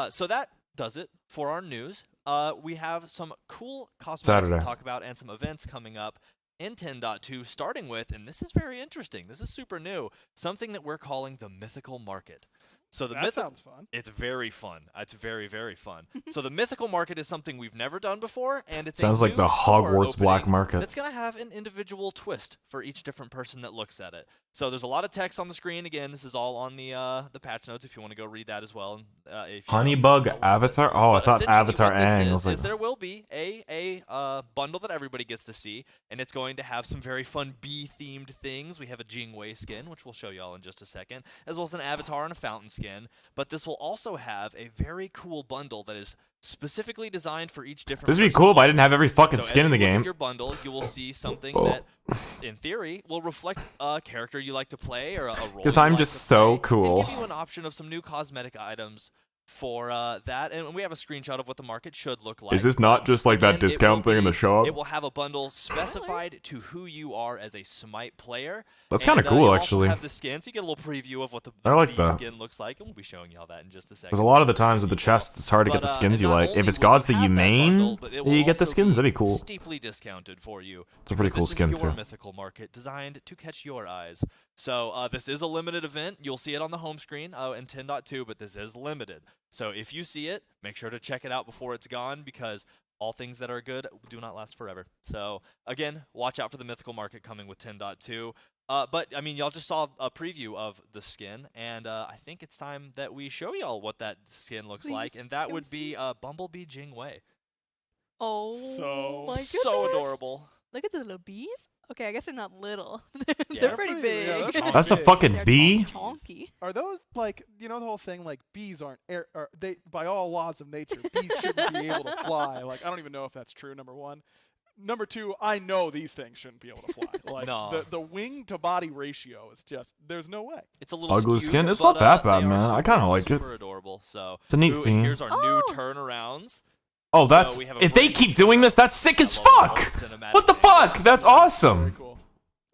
so that does it for our news. We have some cool cosmetics Saturday. to talk about and some events coming up in 10.2, starting with, and this is very interesting, this is super new, something that we're calling the Mythical Market. So the That sounds fun. It's very fun. It's very, very fun. So the Mythical Market is something we've never done before, and it's Sounds a like new the store Hogwarts black opening market. That's going to have an individual twist for each different person that looks at it. So there's a lot of text on the screen. Again, this is all on the patch notes if you want to go read that as well. If you Honeybug know, Avatar? Oh, I but thought essentially Avatar what this Aang. I is was like, there will be a bundle that everybody gets to see, and it's going to have some very fun bee-themed things. We have a Jingwei skin, which we'll show y'all in just a second, as well as an Avatar and a Fountain skin. But this will also have a very cool bundle that is specifically designed for each different this would be person. cool if I didn't have every fucking So skin as in the you look at game. your bundle, you will see something that, in theory, will reflect a character you like to play or a role. Because you I'm like just to so play, cool. And give you an option of some new cosmetic items for that, and we have a screenshot of what the market should look like. Is this not just like that Again, it discount will thing in the be- shop? It will have a bundle specified to who you are as a Smite player. That's kinda And, cool, you'll also actually. have the skin, so you get a little preview of what the I like bee that. skin looks like, and we'll be showing y'all that in just a second. Because a lot of the times with the chests, it's hard to get the But, skins and you not like. If only it's will gods that you have main, bundle, but it will you get the also skins. That'd be cool. Steeply discounted for you. It's a pretty But cool this skin, is your too. Mythical Market designed to catch your eyes. So this is a limited event. You'll see it on the home screen in 10.2, but this is limited. So if you see it, make sure to check it out before it's gone because all things that are good do not last forever. So again, watch out for the Mythical Market coming with 10.2. But I mean, y'all just saw a preview of the skin, and I think it's time that we show y'all what that skin looks like, Please, and that can would we be Bumblebee Jingwei. Oh, So- my So goodness. adorable. Look at the little bees. Okay, I guess they're not little. Yeah, they're pretty pretty- yeah, big. they're That's a big. fucking They're bee. chonky. Are those like the whole thing like bees aren't they by all laws of nature bees shouldn't be able to fly. Like I don't even know if that's true. Number one. Number two, I know these things shouldn't be able to fly. Like No. the wing to body ratio is just there's no way. It's a little Ugly skewed, skin? It's but, not that bad, they are man. I super, kinda like it. super adorable. So It's a neat and theme. here's our new Oh. turnarounds. Oh, So that's we have a if they brand keep new doing turnaround. this, that's sick as I love fuck. all the cinematic What the fuck? angles. That's Very awesome. cool.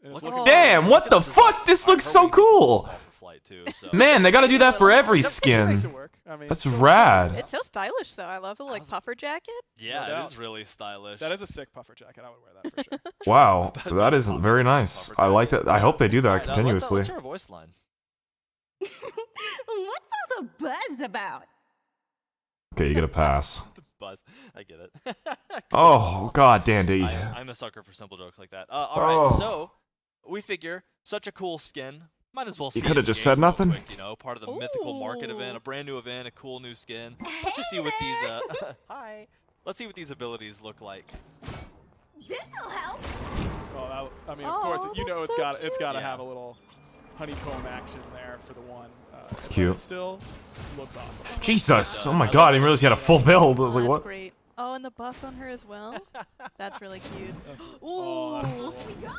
And it's Look looking at that. Damn, Look what at the design. fuck? This Alright, looks her so wings look cool. small for flight too, so. Man, they gotta do that for every That makes skin. it work. I mean, That's it's rad. It's so stylish, though. I love the like puffer jacket. Yeah, No it doubt. is really stylish. That is a sick puffer jacket. I would wear that for sure. Wow, that is very nice. I like that. I hope they do that Alright, continuously. let's hear a voice line. What's all the buzz about? Okay, you get a pass. The buzz. I get it. Oh, god damn, dude. I'm a sucker for simple jokes like that. Alright, Oh. so we figure such a cool skin. Might as well see You it coulda in just game said real nothing. quick, you know, part of the mythical market event, Ooh. a brand new event, a cool new skin. Let's just see what these hi. Let's see what these abilities look like. This'll help. Oh, I mean, of Oh, course, you know that's it's so got to cute. have a little honeycomb action there for the one. That's but cute. it still looks awesome. Jesus. Oh my god, I didn't realize he had a full build. I was Oh, like, that's what? great. Oh, and the buff on her as well. That's really cute. Oh, that's Ooh, cool.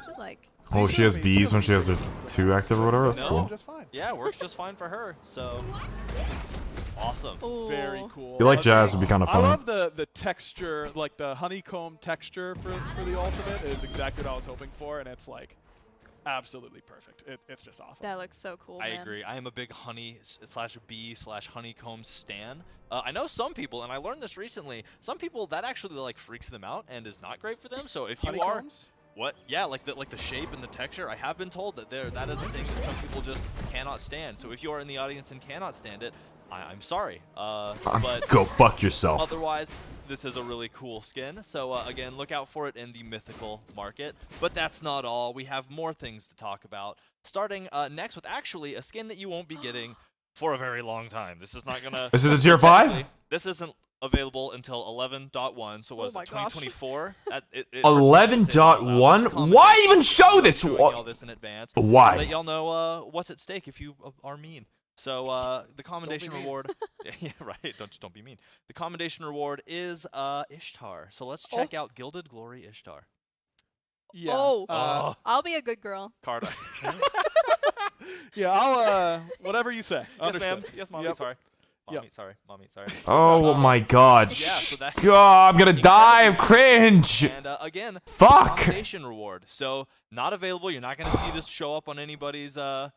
just like Oh, she has bees when she has her 2 active or whatever. That's No. cool. Just fine. Yeah, works just fine for her. So awesome. ooh. Very cool. You like Okay. jazz would be kind of I funny. love the texture, like the honeycomb texture for the ultimate is exactly what I was hoping for, and it's like absolutely perfect. It's just awesome. That looks so cool. I man. agree. I am a big honey/bee/honeycomb stan. I know some people, and I learned this recently. Some people that actually like freaks them out and is not great for them. So if you are Honeycombs? what, yeah, like the shape and the texture, I have been told that that is a thing that some people just cannot stand. So if you are in the audience and cannot stand it, I'm sorry. But Go fuck yourself. otherwise, this is a really cool skin. So again, look out for it in the mythical market. But that's not all. We have more things to talk about. Starting next with actually a skin that you won't be getting for a very long time. This is not gonna. Is it a tier 5? technically, This isn't available until 11.1. So what is Oh it? my gosh. 2024. It hurts me to say it out loud. 11.1? It's a Why even combination. show I'm this? showing What- y'all this in advance. Why? So that y'all know what's at stake if you are mean. So the commendation mean. reward, yeah, right. Don't be mean. The commendation reward is Ishtar. So let's check out Gilded Glory Ishtar. Yeah. Oh. I'll be a good girl. Card. Yeah, I'll whatever you say. Yes, ma'am. Understood. Yes, mommy. Yep. Sorry. Mommy, Yep. sorry. Mommy, sorry. Oh my god. Yeah, so that's God, I'm gonna die of cringe. And again, Fuck. commendation reward. So not available. You're not gonna see this show up on anybody's in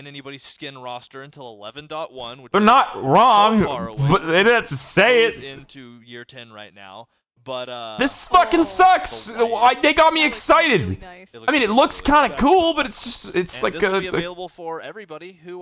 anybody's skin roster until 11.1, which They're is not wrong, so far away. but they didn't have to say goes it. into year 10 right now. But This fucking Oh. sucks. They got me That looks excited. Really nice. It I mean, it looks kind of cool, but it's just, it's and like this will be a available for everybody who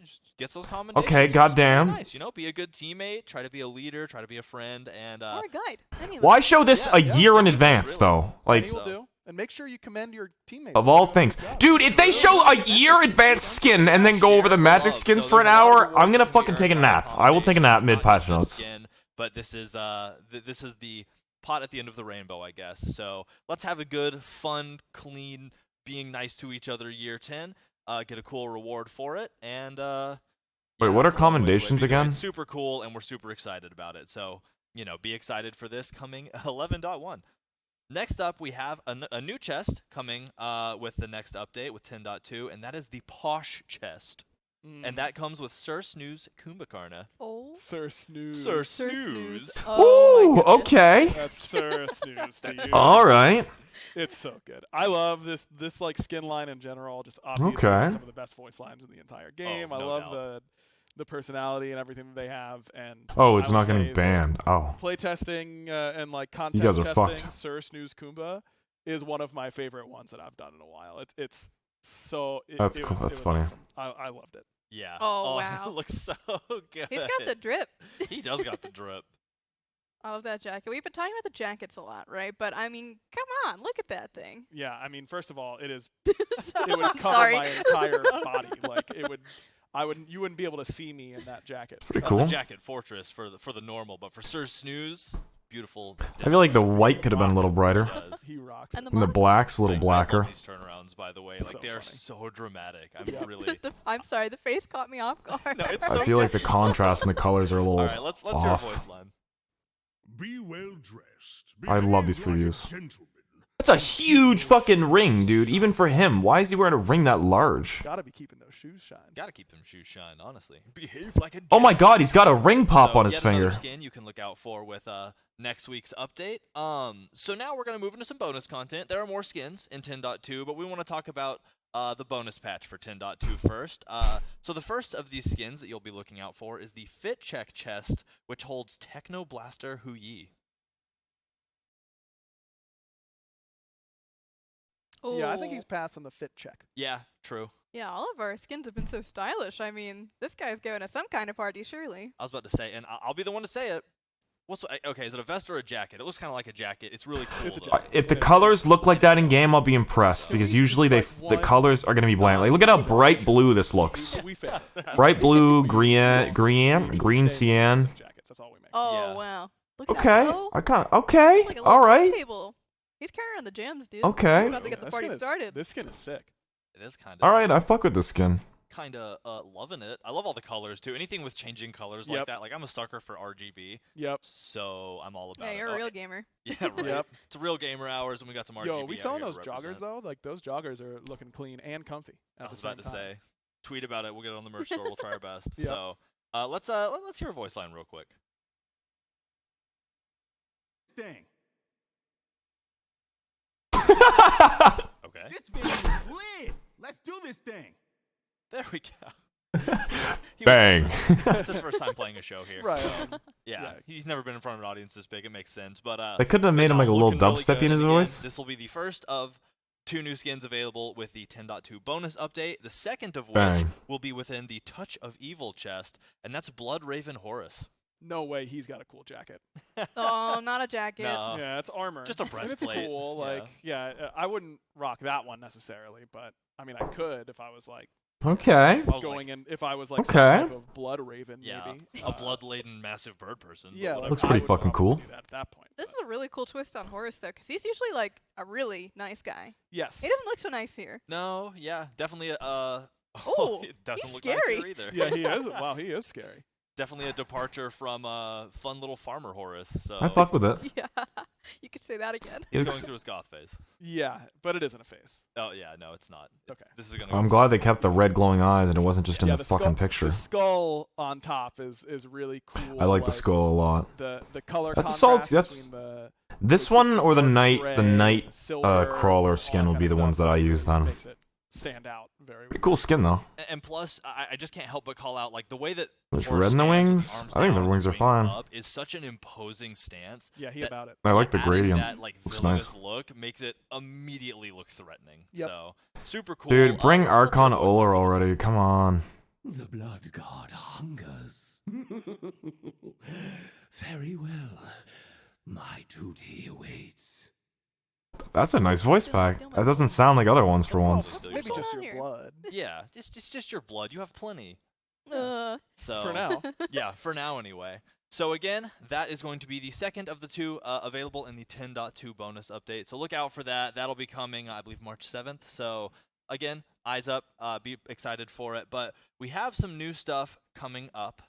just gets those commendations. Okay, which is pretty goddamn. Nice, you know, be a good teammate, try to be a leader, try to be a friend, and Or a guide. Any of Why them. show this Yeah, a yeah, year in really, advance, really. though? Like, Any will do. And make sure you commend your teammates. of They're all doing a things. good job. Dude, if they show a year advance skin and then go over the magic love. skins So for an there's a lot of hour, rewards I'm gonna that can be fucking take a earned by nap. I will take a nap accommodations, mid not patch just the notes. skin, but this is this is the pot at the end of the rainbow, I guess. So let's have a good, fun, clean, being nice to each other year 10. Get a cool reward for it, and Wait, yeah, what are that's always the way commendations to do it. again? It's super cool, and we're super excited about it. So you know, be excited for this coming 11.1. Next up, we have a new chest coming with the next update with 10.2, and that is the Posh chest. And that comes with Sir Snooze Kumbhakarna. Oh. Sir Snooze. Sir Sir Snooze. Snooze. Oh Ooh, my goodness. okay. That's Sir Snooze to you. All right. It's so good. I love this like skin line in general. Just obviously Okay. some of the best voice lines in the entire game. I no love doubt. the personality and everything that they have. And Oh, it's I will not say getting that banned. Oh. Playtesting and like content guys are testing, fucked. Sir Snooze Kumba is one of my favorite ones that I've done in a while. It's so. That's cool. That's funny. Awesome. I loved it. Yeah. Oh, wow. It looks so good. He's got the drip. He does got the drip. I love that jacket. We've been talking about the jackets a lot, right? But I mean, come on, look at that thing. Yeah, I mean, first of all, it is. It would cover Sorry. my entire body. Like it would. You wouldn't be able to see me in that jacket. Pretty That's cool. a jacket fortress for the normal, but for Sir Snooze, beautiful. I feel like the white could have been a little brighter. Does. He rocks. And it. And the black's a little I blacker. love these turnarounds, by the way, like So they are funny. so dramatic. I'm Yeah. really. I'm sorry, the face caught me off guard. No, it's I so feel like the contrast and the colors are a little All right, let's hear a off. voice line. Be well dressed. I love these Behave like a previews. gentleman. That's a huge fucking ring, dude. Even for him, why is he wearing a ring that large? Gotta be keeping those shoes shine. Gotta keep them shoes shine, honestly. Behave like a Oh my gentleman. god, he's got a ring pop So on his yet finger. another skin you can look out for with next week's update. So now we're gonna move into some bonus content. There are more skins in 10.2, but we want to talk about the bonus patch for 10.2 first. So the first of these skins that you'll be looking out for is the Fit Check chest, which holds Techno Blaster Hu Yi. Yeah, I think Ooh. he's passing the fit check. Yeah, true. Yeah, all of our skins have been so stylish. I mean, this guy's giving us some kind of party, surely. I was about to say, and I'll be the one to say it. Okay, is it a vest or a jacket? It looks kind of like a jacket. It's really cool. It's a though. jacket. If the colors look like that in game, I'll be impressed because usually the colors are gonna be bland. Like, look at how bright blue this looks. We fit. Bright blue, green Stay cyan. with jackets. That's all we make. Oh, Yeah. wow. Look at Okay, that bow. I kind of okay. It's like a All little right. table. He's carrying the gems, dude. Okay. He's about to get the This party skin is- started. This skin is sick. It is kind of. All right, I fuck with this skin. Kind of loving it. I love all the colors too. Anything with changing colors like Yep. that. Like I'm a sucker for RGB, Yep. so I'm all about Yeah, it. you're Oh, a real gamer. Yeah, right. Yep. It's a real gamer hours, and we got some RGB. Yo, we out selling here those to joggers represent. though? Like those joggers are looking clean and comfy. At I was the about to same time. say, tweet about it. We'll get it on the merch store. We'll try our best. Yep. So let's hear a voice line real quick. Thing. Okay. This video is lit. Let's do this thing. There we go. He was- Bang. It's his first time playing a show here. Right. Yeah, Yeah. he's never been in front of an audience this big. It makes sense. But They could have made him like a little dubstep in his voice. This will be the first of 2 new skins available with the 10.2 bonus update. The second of which Bang. will be within the Touch of Evil chest, and that's Blood Raven Horus. No way he's got a cool jacket. Oh, not a jacket. No. Yeah, it's armor. Just a And breastplate, It's cool. yeah. Like, I wouldn't rock that one necessarily, but I mean, I could if I was like Okay. I was going like, in. If I was like Okay. some type of blood raven, yeah, maybe. a blood-laden massive bird person. but Yeah, whatever. Looks I pretty would fucking probably cool. do that at that point. This is a really cool twist on Horus, though, because he's usually like a really nice guy. Yes. He doesn't look so nice here. No, yeah, definitely. Oh, it doesn't he's look nice scary. here either. Yeah, he is. Wow, he is scary. Definitely a departure from fun little farmer Horus. So I fuck with it. Yeah, you could say that again. he's Looks- going through his goth phase. Yeah, but it isn't a face. Oh yeah, no, it's not. Okay. This is gonna. I'm go glad they kept the red glowing eyes and it wasn't just in Yeah, the fucking skull, picture. The skull on top is really cool. I like the skull a lot. The color. That's a solid- contrast that's- between the This one or the dark night gray, silver, crawler all skin that will be kinda the ones stuff that I really use then. Makes it stand out very Pretty cool skin though. And plus, I just can't help but call out like the way that There's Horus red in the stands with wings? arms I think down the and wings are fine. up is such an imposing stance. Yeah, he that- about it. I like the adding gradient. That like Looks villainous nice. look makes it immediately look threatening. Yep. So super cool. Dude, bring let's hear Archon a voice line, Oler please. already. Come on. The blood god hungers. Very well. My duty awaits. That's a nice voice pack. That doesn't sound like other ones for once. Still Maybe yourself. just going your on here? blood. Yeah, just your blood. You have plenty. So For now. yeah, for now anyway. So again, that is going to be the second of the 2 available in the 10.2 bonus update. So look out for that. That'll be coming, I believe, March 7th. So again, eyes up. Be excited for it. But we have some new stuff coming up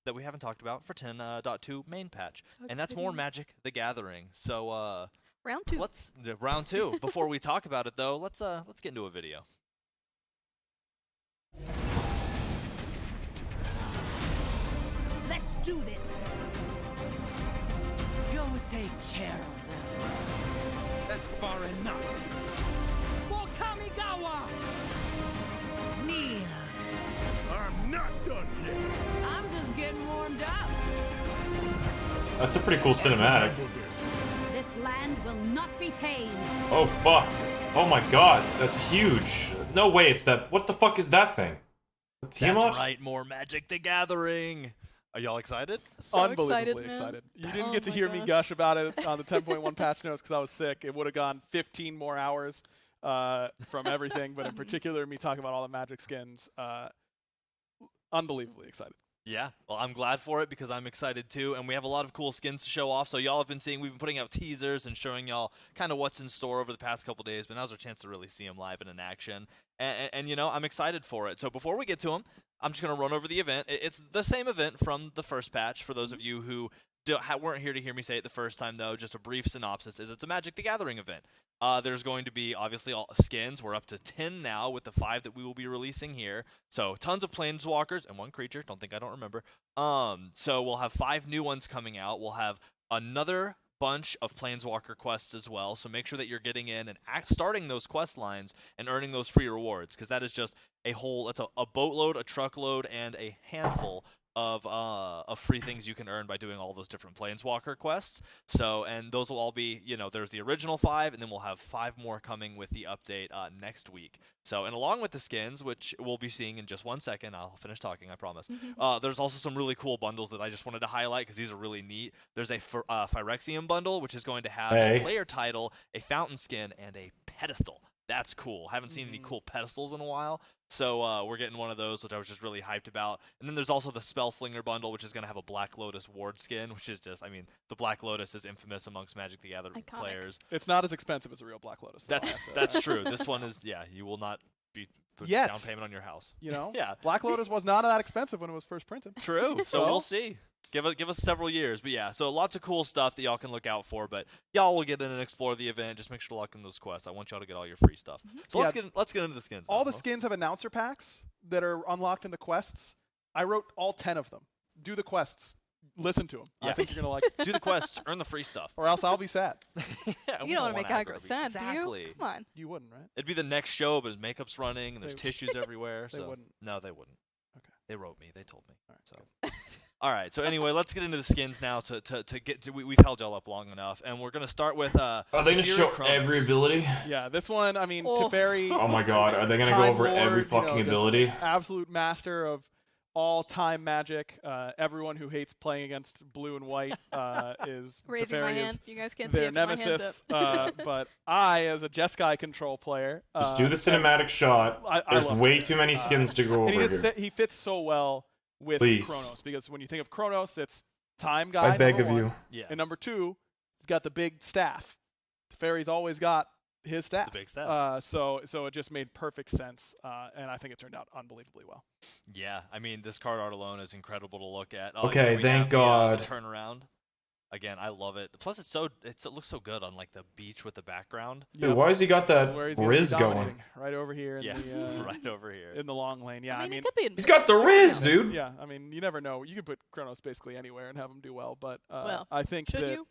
that we haven't talked about for 10.2 main patch, and that's more exciting. Magic: The Gathering. So Round 2. let's round 2. Before we talk about it though, let's get into a video. Let's do this. Go take care of them. That's far enough. For Kamigawa! Kneel. I'm not done yet. I'm just getting warmed up. That's a pretty cool cinematic. This land will not be tamed. Oh fuck. Oh my god. That's huge. No way it's that. What the fuck is that thing? That's right, more Magic: The Gathering. Are y'all excited? So Unbelievably excited, man. You didn't Oh get to my hear me gosh. gush about it on the 10.1 patch notes because I was sick. It would have gone 15 more hours from everything, but in particular, me talking about all the Magic skins. Unbelievably excited. Yeah, well, I'm glad for it because I'm excited too, and we have a lot of cool skins to show off. So y'all have been seeing, we've been putting out teasers and showing y'all kind of what's in store over the past couple days, but now's our chance to really see them live and in action. And you know, I'm excited for it. So before we get to them, I'm just going to run over the event. It's the same event from the first patch. For those of you who weren't here to hear me say it the first time, though, just a brief synopsis is it's a Magic the Gathering event. There's going to be, obviously, all skins. We're up to 10 now with the 5 that we will be releasing here. So tons of Planeswalkers and 1 creature. Don't think I don't remember. So we'll have 5 new ones coming out. We'll have another bunch of Planeswalker quests as well. So make sure that you're getting in and starting those quest lines and earning those free rewards, because that is just that's a boatload, a truckload, and a handful of free things you can earn by doing all those different Planeswalker quests. So, and those will all be, you know, there's the original 5, and then we'll have 5 more coming with the update next week. So, and along with the skins, which we'll be seeing in just 1 second, I'll finish talking, I promise. There's also some really cool bundles that I just wanted to highlight because these are really neat. There's a Phyrexian bundle, which is going to have a player title, a fountain skin, and a pedestal. That's cool. Haven't seen any cool pedestals in a while. So we're getting one of those, which I was just really hyped about. And then there's also the Spellslinger bundle, which is going to have a Black Lotus Ward skin, which is just, I mean, the Black Lotus is infamous amongst Magic the Gathering Iconic. players. It's not as expensive as a real Black Lotus. Though, That's true. This one is, yeah, you will not be put Yet. down payment on your house. You know, Yeah. Black Lotus was not that expensive when it was first printed. True. So we'll see. Give us several years, but yeah, so lots of cool stuff that y'all can look out for. But y'all will get in and explore the event. Just make sure to lock in those quests. I want y'all to get all your free stuff. So Yeah. let's get into the skins. All now, the huh? skins have announcer packs that are unlocked in the quests. I wrote all 10 of them. Do the quests. Listen to them. I Yeah. think you're gonna like it. Do the quests, earn the free stuff. Or else I'll be sad. Yeah, we You don't want to want make aggro be. sad, do Exactly. you? Come on. You wouldn't, right? It'd be the next show, but makeup's running and there's They- tissues everywhere. they So wouldn't. No, they wouldn't. Okay. They wrote me. They told me. All right, So. All right. So anyway, let's get into the skins now. We've held y'all up long enough, and we're gonna start with. Are they gonna show every ability? Yeah, this one, I mean, Oh. Teferi. Oh my god, are they gonna go Time over every Lord, you know, fucking just ability? Absolute master of all-time Magic. Everyone who hates playing against blue and white is Raising my Teferi hand. is You guys can't see their it, but my hand's nemesis. up. But I, as a Jeskai control player, Just do the cinematic shot. I There's love way it. too many skins to go And over he, here. he fits so well with Please. Chronos, because when you think of Chronos, it's time guy. I beg number of one, you. Yeah. And number 2, he's got the big staff. Teferi's always got his staff. The big staff. So it just made perfect sense, and I think it turned out unbelievably well. Yeah. I mean, this card art alone is incredible to look at. Okay, here we thank have God. The turnaround. Again, I love it. Plus, it looks so good on like the beach with the background. Dude, why has he got that Where he's gonna be Riz going? dominating, right over here in Yeah. the Right over here. in the long lane. Yeah, I mean, I mean, it could be. He's got the Riz, dude. yeah, I mean, you never know. You can put Chronos basically anywhere and have him do well, but Well, I think Should that you?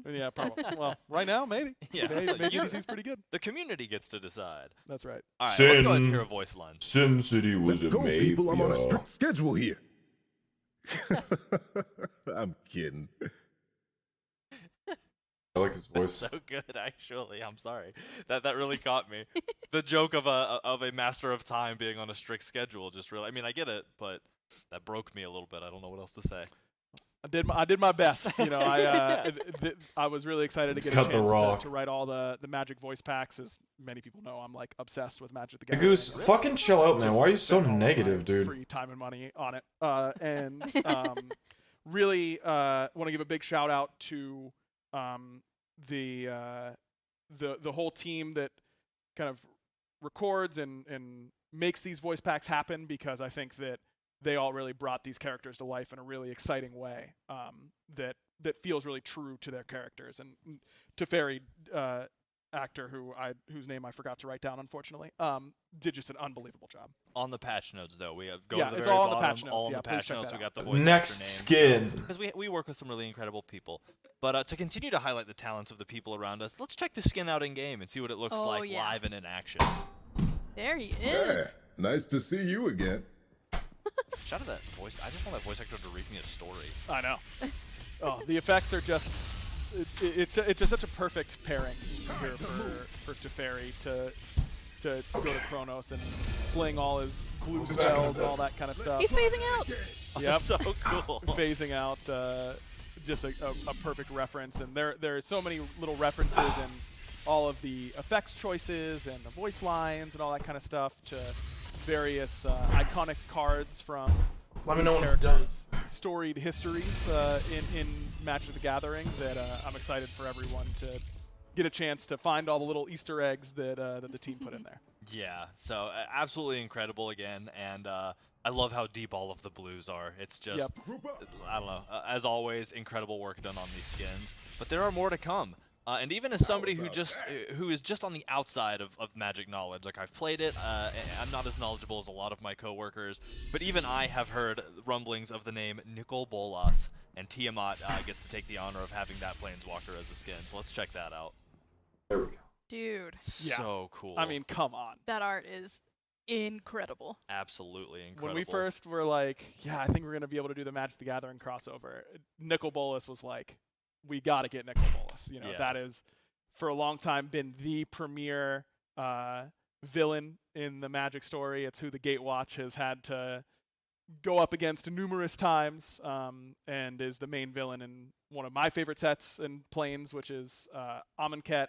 yeah, probably. Well, right now maybe. Yeah. maybe You- he's pretty good. The community gets to decide. That's right. All right, let's go ahead and Sin. hear a voice line. Sin City was Let's go, people. I'm on a strict schedule here. I'm kidding. I like his voice. So good, actually. I'm sorry. That really caught me. The joke of a master of time being on a strict schedule just really. I mean, I get it, but that broke me a little bit. I don't know what else to say. I did my best. You know, I was really excited to He's get a got the chance rock. to write all the Magic voice packs. As many people know, I'm like obsessed with Magic the Hey, Gathering. Goose, fucking chill out, man. Just Why are you so spend all my negative, dude? Free time and money on it, and really want to give a big shout out to the whole team that kind of records and makes these voice packs happen, because I think that they all really brought these characters to life in a really exciting way that feels really true to their characters. And Teferi, actor whose name I forgot to write down, unfortunately, did just an unbelievable job. On the patch notes, though, we have Yeah, to the it's very all on the bottom, patch notes. all on Yeah, the please patch check notes. that We out. got the voice Next actor names, skin. because we work with some really incredible people. But to continue to highlight the talents of the people around us, let's check the skin out in game and see what it looks Oh, like yeah. live and in action. There he Yeah, is. nice to see you again. Shout out that voice. I just want that voice actor to read me a story. I know. Oh, the effects are just. It's just such a perfect pairing here for Teferi to to go to Kronos and sling all his glue spells and all that kind of stuff. He's phasing out. Yep. That's so cool. Phasing out, just a perfect reference. And there are so many little references and all of the effects choices and the voice lines and all that kind of stuff to various iconic cards from Let me these know when it's done. characters' storied histories in Magic the Gathering that I'm excited for everyone to get a chance to find all the little Easter eggs that the team put in there. Yeah, so absolutely incredible again, and I love how deep all of the blues are. It's just, I don't know, as always, incredible work done on these skins. But there are more to come. And even as somebody who is just on the outside of Magic knowledge, like I've played it, I'm not as knowledgeable as a lot of my coworkers, but even I have heard rumblings of the name Nicol Bolas, and Tiamat gets to take the honor of having that Planeswalker as a skin. So let's check that out. There we go. Dude, So cool. I mean, come on. that art is incredible. Absolutely incredible. When we first were like, yeah, I think we're going to be able to do the Magic the Gathering crossover, Nicol Bolas was like, we got to get Nicol Bolas. You know, that is, for a long time, been the premier villain in the Magic story. It's who the Gatewatch has had to go up against numerous times, and is the main villain in one of my favorite sets in Planes, which is Amonkhet.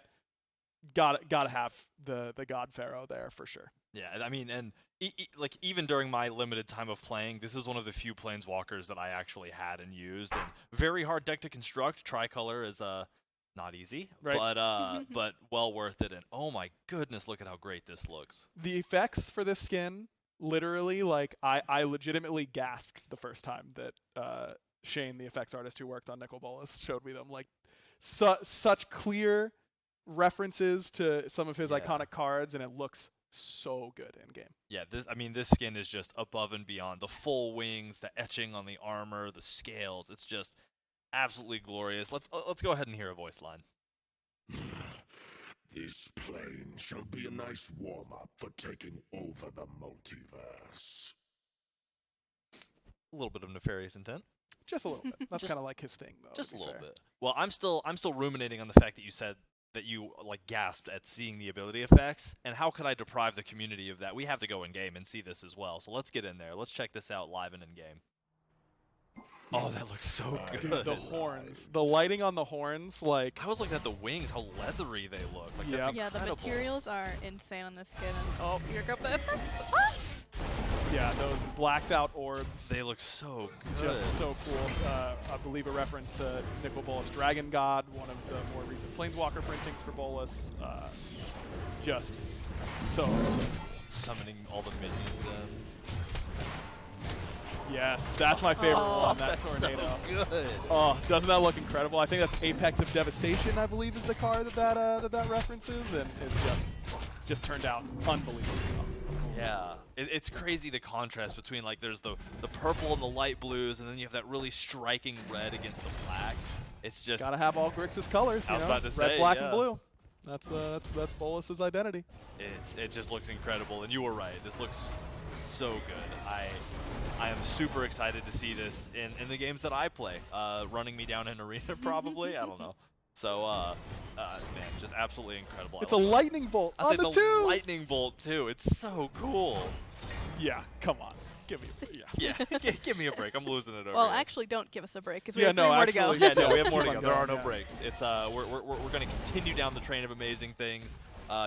Gotta have the God Pharaoh there for sure. Yeah, I mean, and like even during my limited time of playing, this is one of the few Planeswalkers that I actually had and used. And very hard deck to construct. Tricolor is not easy, Right. but well worth it. And oh my goodness, look at how great this looks. The effects for this skin, literally, like I legitimately gasped the first time that Shane, the effects artist who worked on Nicol Bolas, showed me them. Like such clear references to some of his iconic cards, and it looks so good in game. Yeah, this skin is just above and beyond. The full wings, the etching on the armor, the scales. It's just absolutely glorious. Let's go ahead and hear a voice line. This plane shall be a nice warm-up for taking over the multiverse. A little bit of nefarious intent. Just a little bit. That's kind of like his thing, though. Just to a be little fair. bit. Well, I'm still ruminating on the fact that you said that you like gasped at seeing the ability effects, and how could I deprive the community of that? We have to go in game and see this as well. So let's get in there. Let's check this out live and in game. Oh, that looks so good. Dude, the horns, the lighting on the horns, like I was looking at the wings, how leathery they look. Like that's Yeah, the incredible. materials are insane on this skin. And, oh, here come the effects. Ah! yeah, those blacked out orbs. They look so good. Just so cool. I believe a reference to Nicol Bolas, Dragon God, one of the more recent Planeswalker printings for Bolas. Just so Summoning all the minions in. Yes, that's my favorite one, that that's tornado. so good. Oh, doesn't that look incredible? I think that's Apex of Devastation, I believe, is the card that references, and it's just turned out unbelievable. Yeah, it's crazy the contrast between like there's the purple and the light blues, and then you have that really striking red against the black. It's just Gotta have all Grixis colors, I was you know? about to say, red, black, yeah. and blue. That's Bolas's identity. it just looks incredible, and you were right. This looks so good. I am super excited to see this in the games that I play. Running me down in arena probably. I don't know. So man, just absolutely incredible. It's a lightning bolt I on said the the two. lightning bolt too. It's so cool. Yeah, come on, give me. Yeah. Yeah, give me a break. I'm losing it over Well, here. actually, don't give us a break because we Yeah, have no, three more to go. actually, Yeah, no, we have more to Keep go. on There are going, no yeah. breaks. It's we're going to continue down the train of amazing things,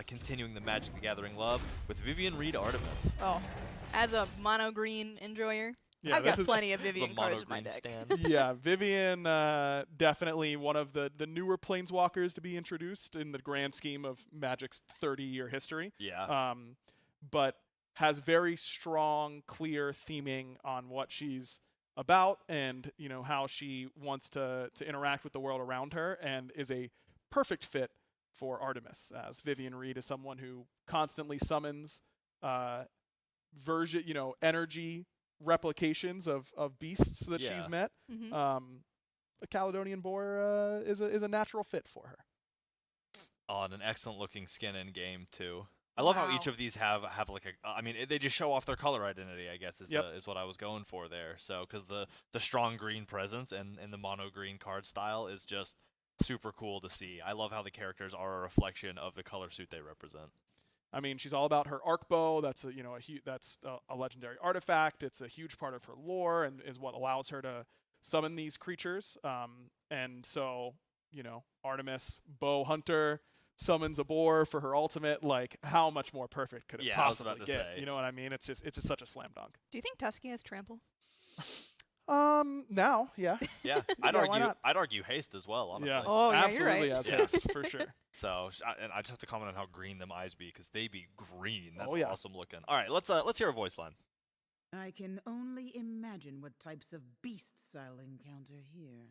continuing the Magic the Gathering love with Vivian Reed Artemis. Oh, as a mono green enjoyer, Yeah, I've this got is- plenty of The Vivian mono cards in my green deck. stand. Yeah, Vivian, definitely one of the newer Planeswalkers to be introduced in the grand scheme of Magic's 30-year history. Yeah. But has very strong, clear theming on what she's about and, you know, how she wants to interact with the world around her, and is a perfect fit for Artemis, as Vivian Reed is someone who constantly summons energy replications of beasts that Yeah. she's met. Mhm. The Caledonian Boar is a natural fit for her. Oh, and an excellent looking skin in game too. I love how each Wow. of these have like a. I mean, they just show off their color identity. I guess is Yep. is what I was going for there. So because the strong green presence and the mono green card style is just super cool to see. I love how the characters are a reflection of the color suit they represent. I mean, she's all about her arc bow. That's a legendary artifact. It's a huge part of her lore and is what allows her to summon these creatures. And so, Artemis, bow hunter, summons a boar for her ultimate. Like, how much more perfect could it possibly get? Say. You know what I mean? It's just such a slam dunk. Do you think Tusky has trample? Now, yeah. Yeah, I'd argue haste as well, honestly. Yeah. Oh, yeah, you're absolutely right. has haste, for sure. So, and I just have to comment on how green them eyes be, because they be green. That's Oh, yeah. awesome looking. All right, let's hear a voice line. I can only imagine what types of beasts I'll encounter here.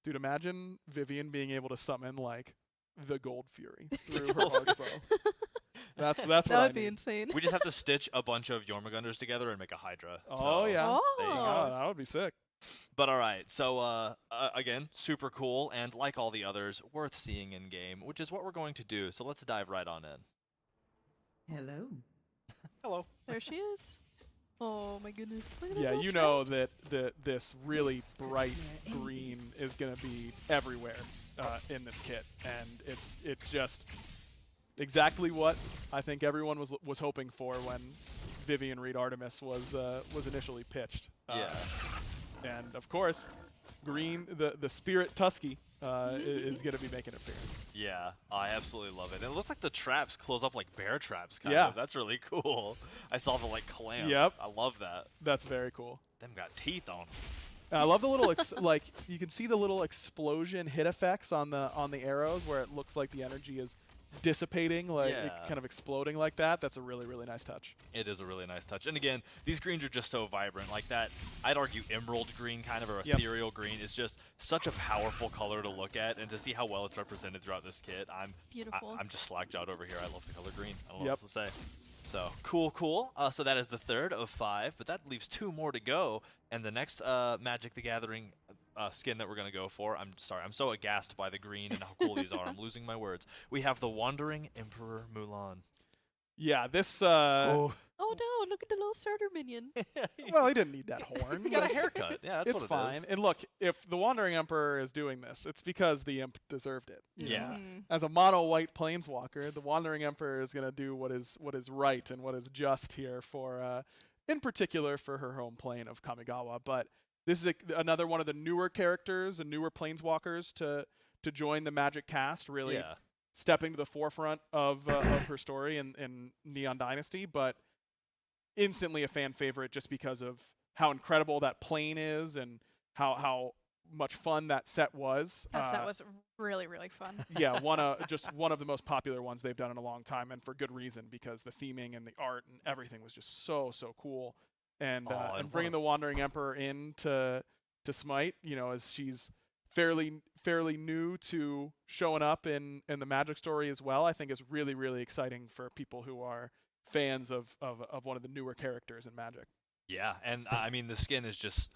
Dude, imagine Vivian being able to summon, like, the Gold Fury through her arc bow. That's what That I would be need. insane. We just have to stitch a bunch of Jormungandrs together and make a Hydra. Oh, So, yeah. There you go. Oh, that would be sick. But all right, so again, super cool, and like all the others, worth seeing in game, which is what we're going to do. So let's dive right on in. Hello. Hello. There she is. Oh my goodness. Look at those Yeah, little you know traps. that this really bright green is going to be everywhere in this kit, and it's just exactly what I think everyone was hoping for when Vivian Reed Artemis was initially pitched. Yeah. And of course, green, the Spirit Tusky is going to be making an appearance. Yeah, I absolutely love it. And it looks like the traps close up like bear traps, kind Yeah. of. That's really cool. I saw the clamp. Yep. I love that. That's very cool. Them got teeth on 'em. And I love the little you can see the little explosion hit effects on the arrows where it looks like the energy is dissipating, like it Yeah. kind of exploding like that. That's a really, really nice touch. It is a really nice touch. And again, these greens are just so vibrant. Like that, I'd argue emerald green kind of, or Yep. ethereal green is just such a powerful color to look at, and to see how well it's represented throughout this kit. Beautiful. I'm just slack-jawed over here. I love the color green. I don't know Yep. what else to say. So, cool. So that is the third of 5, but that leaves 2 more to go. And the next Magic the Gathering skin that we're going to go for, I'm sorry, I'm so aghast by the green and how cool these are. I'm losing my words. We have the Wandering Emperor Mulan. Yeah, this. Oh, Oh no, look at the little starter minion. Well, he didn't need that horn. he got a haircut. Yeah, that's It's what it fine. is. And look, if the Wandering Emperor is doing this, it's because the imp deserved it. you Yeah. know? Mhm. As a mono white planeswalker, the Wandering Emperor is going to do what is right and what is just here for, in particular, for her home plane of Kamigawa. But this is another one of the newer characters and newer planeswalkers to join the Magic cast. Really Yeah. stepping to the forefront of her story in Neon Dynasty, but instantly a fan favorite just because of how incredible that plane is and how much fun that set was. That was really, really fun. Yeah, just one of the most popular ones they've done in a long time, and for good reason, because the theming and the art and everything was just so cool. And and bringing the Wandering Emperor in to Smite, as she's fairly new to showing up in the Magic story as well, I think is really, really exciting for people who are fans of one of the newer characters in Magic. Yeah, and I mean, the skin is just,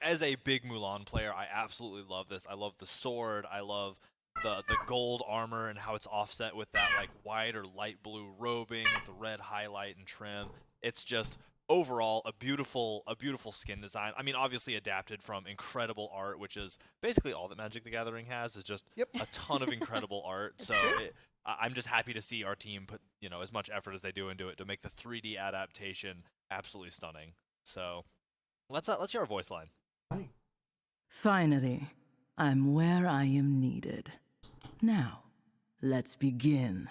as a big Mulan player, I absolutely love this. I love the sword. I love the gold armor and how it's offset with that white or light blue robing with the red highlight and trim. It's just overall a beautiful skin design. I mean, obviously adapted from incredible art, which is basically all that Magic the Gathering has, is just a ton of incredible art. So I'm just happy to see our team put as much effort as they do into it to make the 3D adaptation absolutely stunning. So let's hear our voice line. Finally, I'm where I am needed. Now, let's begin.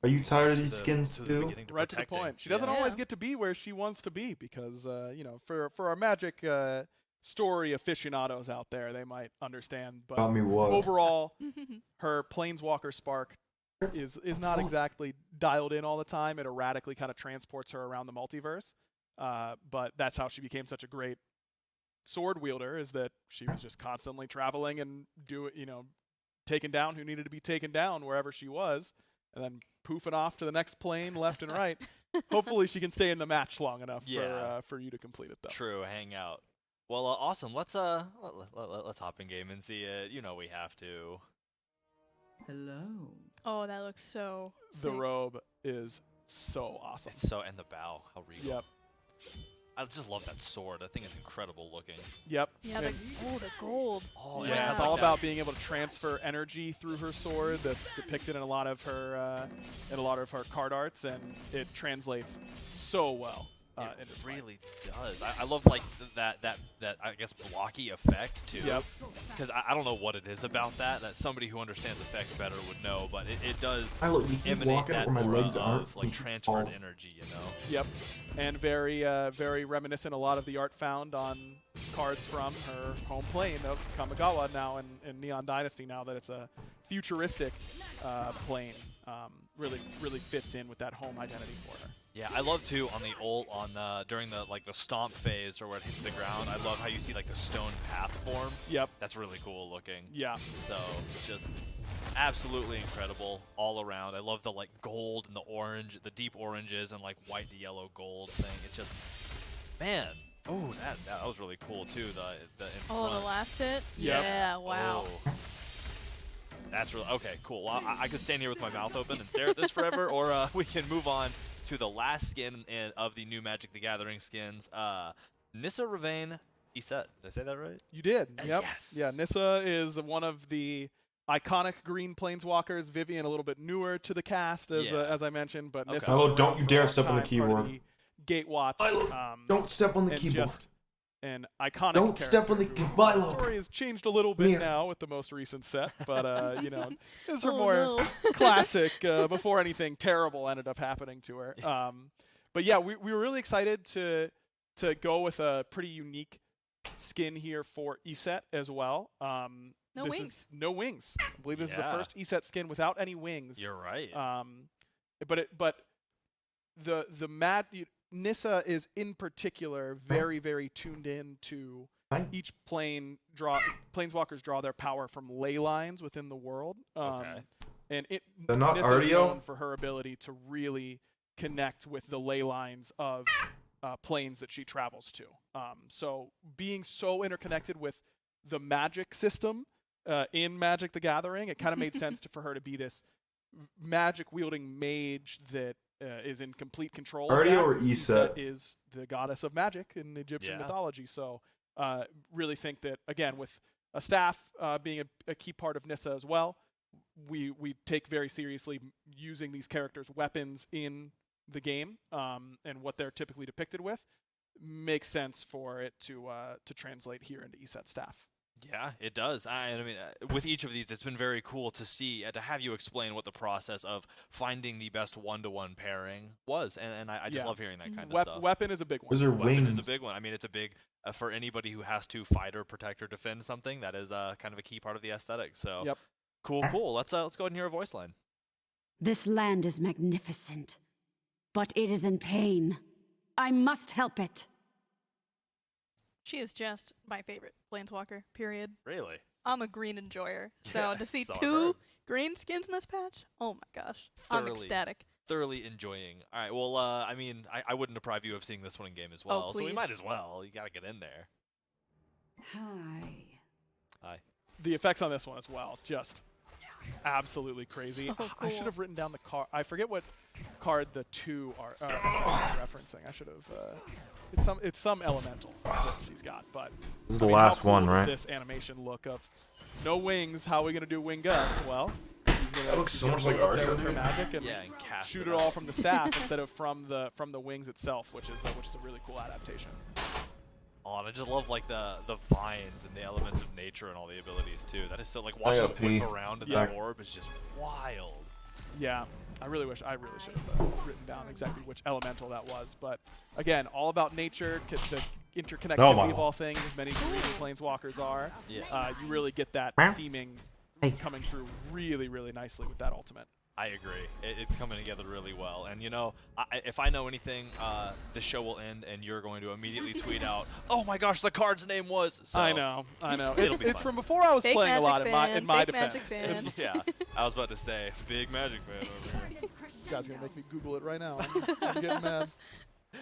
Are you tired of these To the- skins to the too? beginning to Right to the protecting. point. She doesn't Yeah. always get to be where she wants to be because, for our Magic story aficionados out there, they might understand. But Tell me what. overall, her Planeswalker Spark is not exactly dialed in all the time. It erratically kind of transports her around the multiverse. But that's how she became such a great sword wielder, is that she was just constantly traveling and taking down who needed to be taken down wherever she was, and then poofing off to the next plane left and right. Hopefully she can stay in the match long enough for you to complete it, though. True, hang out. Well, awesome. Let's hop in game and see it. We have to. Hello. Oh, that looks so The sick. robe is so awesome. It's so, and the bow, how regal. Yep. I just love that sword. That thing is incredible looking. Yep. Yeah, And the gold. Oh, yeah, it's like all that. about being able to transfer energy through her sword. That's depicted in a lot of her card arts, and it translates so well. It really does. I love like that I guess blocky effect too. Yep. Because I don't know what it is about that somebody who understands effects better would know, but it does I keep emanate walking that where my aura legs of aren't. like transferred energy, you know. Yep. And very reminiscent a lot of the art found on cards from her home plane of Kamigawa now in Neon Dynasty. Now that it's a futuristic plane, really fits in with that home identity for her. Yeah, I love too on the ult during the stomp phase or where it hits the ground. I love how you see like the stone path form. Yep. That's really cool looking. Yeah. So just absolutely incredible all around. I love the like gold and the orange, the deep oranges and like white to yellow gold thing. It's just, man. Oh, that was really cool too. The in front. The last hit. Yep. Yeah. Wow. Oh. That's really okay. Cool. Well, I could stand here with my mouth open and stare at this forever, or we can move on to the last skin of the new Magic the Gathering skins. Nissa Ravane Iset. Did I say that right? You did. Yep. Yes. Yeah, Nissa is one of the iconic green planeswalkers. Vivian a little bit newer to the cast, as I mentioned, but Nissa. Oh, don't you dare step on the keyboard. Gatewatch. Don't step on the keyboard. Just an iconic Don't step on the character. The story has changed a little bit now with the most recent set, but you know, this is her more classic before anything terrible ended up happening to her. But yeah, we were really excited to go with a pretty unique skin here for Iset as well. No wings. No wings. I believe this is the first Iset skin without any wings. You're right. But Nissa is in particular very tuned in to each planeswalkers draw their power from ley lines within the world. And They're not Nissa's Artio? known for her ability to really connect with the ley lines of planes that she travels to. So being so interconnected with the magic system in Magic the Gathering, it kind of made sense for her to be this magic-wielding mage that is in complete control. Artio or Iset Iset? is the goddess of magic in Egyptian mythology. So really think that, again, with a staff being a key part of Nissa as well, we take very seriously using these characters' weapons in the game and what they're typically depicted with. Makes sense for it to translate here into Iset staff. Yeah, it does. I mean, with each of these, it's been very cool to see, to have you explain what the process of finding the best one-to-one pairing was, and I just love hearing that kind of stuff. Weapon is a big one. Those are Weapon wings. is a big one. I mean, it's a big, for anybody who has to fight or protect or defend something, that is kind of a key part of the aesthetic. So, cool. Let's go ahead and hear a voice line. This land is magnificent, but it is in pain. I must help it. She is just my favorite planeswalker, period. Really? I'm a green enjoyer. So Yeah, to see so I've two heard. green skins in this patch, oh my gosh. I'm ecstatic. Thoroughly enjoying. All right, well, I mean, I wouldn't deprive you of seeing this one in game as well, so we please. might as well. You got to get in there. Hi. The effects on this one as well, just absolutely crazy. So I should cool. have written down the card. I forget what card the two are referencing. I should have. It's some elemental that she's got, but This is the how last cool one, is right? This animation look of no wings. How are we gonna do wing gust? Well, That looks so much like go up there Artio, with her dude. magic and Yeah, and cast shoot it it up. all from the staff instead of from the wings itself, which is a really cool adaptation. Oh, and I just love like the vines and the elements of nature and all the abilities too. That is so like watching gotta them whip pee. around in Yeah. that orb is just wild. Yeah, I really should have written down exactly which elemental that was. But again, all about nature, the interconnectivity Oh my. of all things, as many green planeswalkers are. Yeah. You really get that theming coming through really nicely with that ultimate. I agree. It's coming together really well. And, you know, if I know anything, the show will end and you're going to immediately tweet out, oh my gosh, the card's name was. So I know. it'll It's be fun. from before I was Fake playing a lot Magic in my fan, fake Magic defense. fan. It's- Yeah, I was about to say, big Magic fan over here. You guys are going to make me Google it right now. I'm getting mad.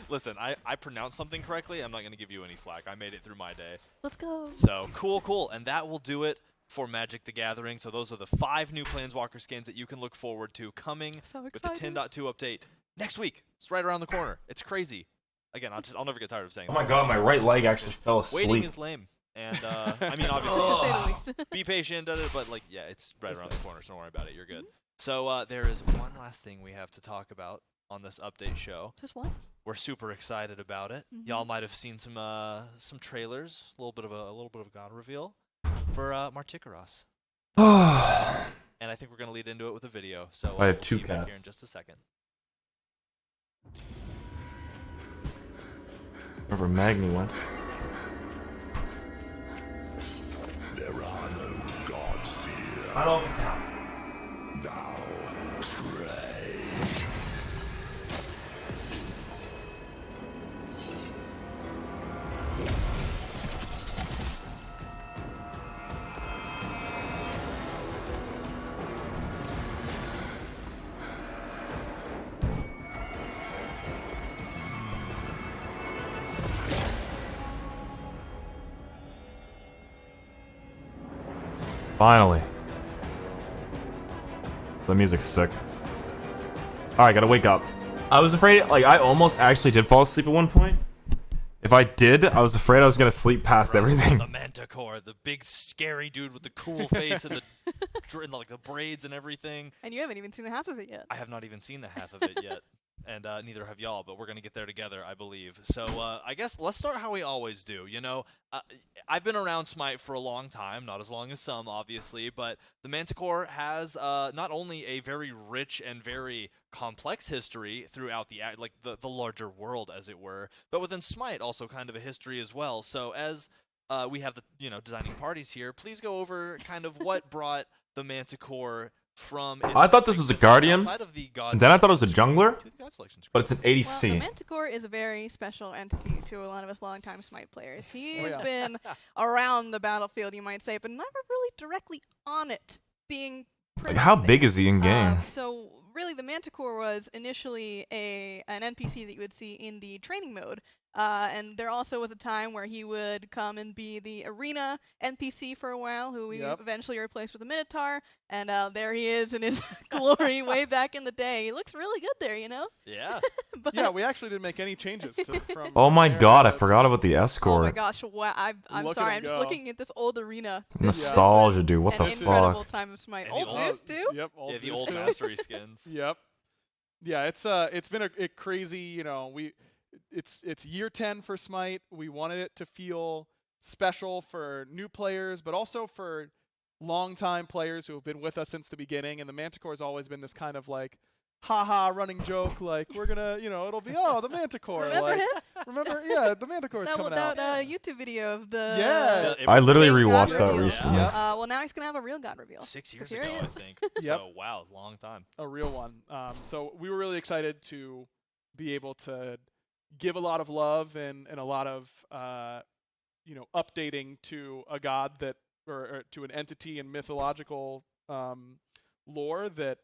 Listen, I pronounced something correctly. I'm not going to give you any flack. I made it through my day. Let's go. So, cool. And that will do it for Magic the Gathering. So those are the 5 new Planeswalker skins that you can look forward to coming So with the excited. 10.2 update next week. It's right around the corner. It's crazy. again, I'll never get tired of saying. Oh my god, my right leg actually fell asleep. Waiting is lame, and I mean obviously be patient, but like yeah, it's right around the corner, so don't worry about it. You're good. So there is one last thing we have to talk about on this update show. Just one. We're super excited about it. Y'all might have seen some trailers, a little bit of a god reveal for MANTICORE. And I think we're gonna lead into it with a video. So I have we'll 2 see you back cats. here in just a second. Wherever Magni went. There are no gods here. I don't tell. Now, pray. Finally. The music's sick. Alright, gotta wake up. I was afraid, like, I almost actually did fall asleep at one point. If I did, I was afraid I was gonna sleep past everything. The MANTICORE, the big scary dude with the cool face and like the braids and everything. And you haven't even seen the half of it yet. I have not even seen the half of it yet. And neither have y'all, but we're going to get there together, I believe. So I guess let's start how we always do. You know, I've been around Smite for a long time, not as long as some, obviously, but the MANTICORE has not only a very rich and very complex history throughout the larger world, as it were, but within Smite also kind of a history as well. So as we have the designing parties here, please go over kind of what brought the MANTICORE from. I thought this was a Guardian, and then I thought it was a Jungler, but it's an ADC. Well, the MANTICORE is a very special entity to a lot of us longtime Smite players. He has been around the battlefield, you might say, but never really directly on it, being Like, how big is he in game? So really, the MANTICORE was initially an NPC that you would see in the training mode. And there also was a time where he would come and be the arena NPC for a while, who we eventually replaced with a Minotaur. And there he is in his glory way back in the day. He looks really good there, you know? Yeah. Yeah, we actually didn't make any changes from. Oh my god, I forgot about the escort. Oh my gosh, I'm sorry, I'm just looking at this old arena. Nostalgia, dude, what the fuck? Incredible time of Smite. And Old Zeus, too? Yep, old Yeah, the Zeus old too. mastery skins. Yep. Yeah, it's been a crazy, you know, it's year 10 for Smite. We wanted it to feel special for new players, but also for longtime players who have been with us since the beginning. And the MANTICORE has always been this kind of like, haha, running joke, like we're gonna, you know, it'll be the MANTICORE. Remember like, him? Remember, yeah, the MANTICORE's coming out. That YouTube video of the I literally fake god rewatched that reveal. recently. Well, now he's gonna have a real god reveal. 6 years Here ago, he I is. think. Yep. So wow, long time. A real one. So we were really excited to be able to give a lot of love and a lot of you know, updating to a god that or to an entity in mythological lore that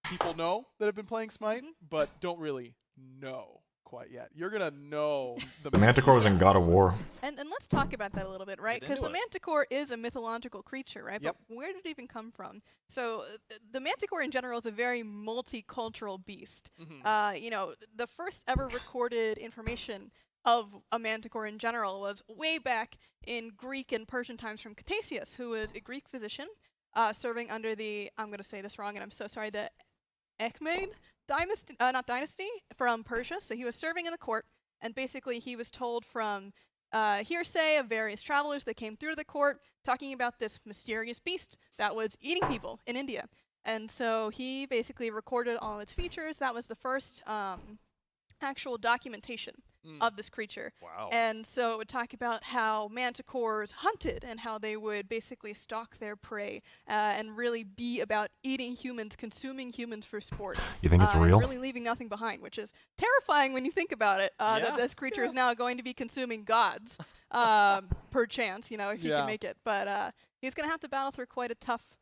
people know that have been playing Smite, but don't really know quite yet. You're gonna know The MANTICORE was in God of War. And let's talk about that a little bit, right? Because the MANTICORE is a mythological creature, right? Yep. But where did it even come from? So the MANTICORE in general is a very multicultural beast. You know, the first ever recorded information of a MANTICORE in general was way back in Greek and Persian times from Ctesias, who was a Greek physician serving under the, I'm going to say this wrong and I'm so sorry, the Achaemenid dynasty from Persia. So he was serving in the court, and basically he was told from hearsay of various travelers that came through the court talking about this mysterious beast that was eating people in India. And so he basically recorded all its features. That was the first actual documentation of this creature. Wow. And so it would talk about how manticores hunted and how they would basically stalk their prey and really be about eating humans, consuming humans for sport. You think it's real? Really leaving nothing behind, which is terrifying when you think about it, that this creature is now going to be consuming gods, perchance, you know, if he can make it. But he's going to have to battle through quite a tough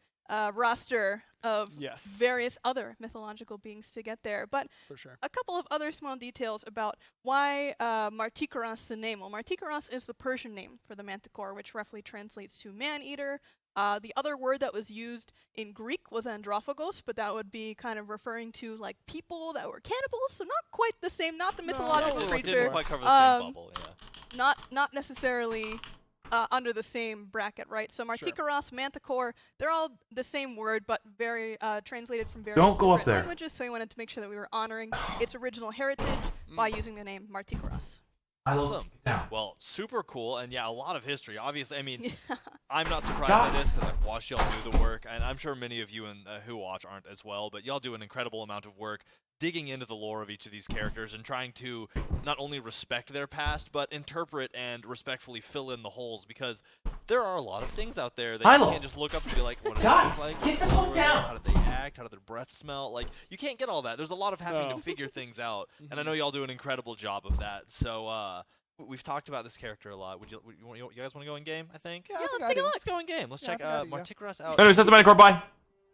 roster of various other mythological beings to get there. But for sure. A couple of other small details about why MANTICORE, the name. Well, MANTICORE is the Persian name for the manticore, which roughly translates to man-eater The other word that was used in Greek was androphagos, but that would be kind of referring to like people that were cannibals, so not quite the same, not the mythological creature. Didn't quite cover the same bubble, yeah. Not necessarily under the same bracket, right? So Manticore, Manticore, they're all the same word, but very translated from various Don't go up different there. languages. So we wanted to make sure that we were honoring its original heritage by using the name Manticore. Awesome. Well, super cool, and yeah, a lot of history. Obviously, I mean, I'm not surprised by this because I've watched y'all do the work, and I'm sure many of you who watch aren't as well, but y'all do an incredible amount of work digging into the lore of each of these characters and trying to not only respect their past, but interpret and respectfully fill in the holes, because there are a lot of things out there that you can't just look up and be like, what do they look like? Get the fuck down! How did they act? How did their breath smell? Like, you can't get all that. There's a lot of having to figure things out, and I know y'all do an incredible job of that. So, we've talked about this character a lot. You guys want to go in game, I think? Yeah, let's take a look. Let's go in game. Let's check Manticore out. Anyways, that's the Manticore. Bye.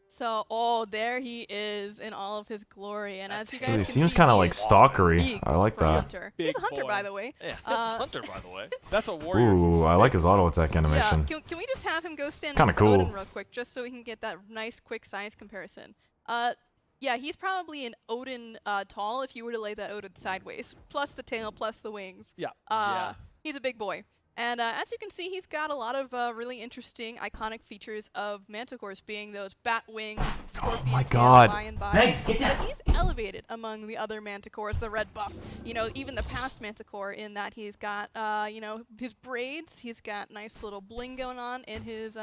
So, there he is in all of his glory, and as you guys can He see, seems kind of he like is stalkery. big I like for a that. hunter. He's a hunter, by the way. Yeah, that's a hunter, by the way. That's a warrior. Ooh, I like his auto attack animation. Yeah, can we just have him go stand Kinda next to cool. Odin real quick, just so we can get that nice, quick size comparison? Yeah, he's probably an Odin tall if you were to lay that Odin sideways, plus the tail, plus the wings. Yeah. He's a big boy. And as you can see, he's got a lot of really interesting, iconic features of Manticores, being those bat wings, scorpion my tail, God. by and by. Meg, get down. But he's elevated among the other Manticores, the red buff. You know, even the past Manticore, in that he's got, you know, his braids, he's got nice little bling going on in his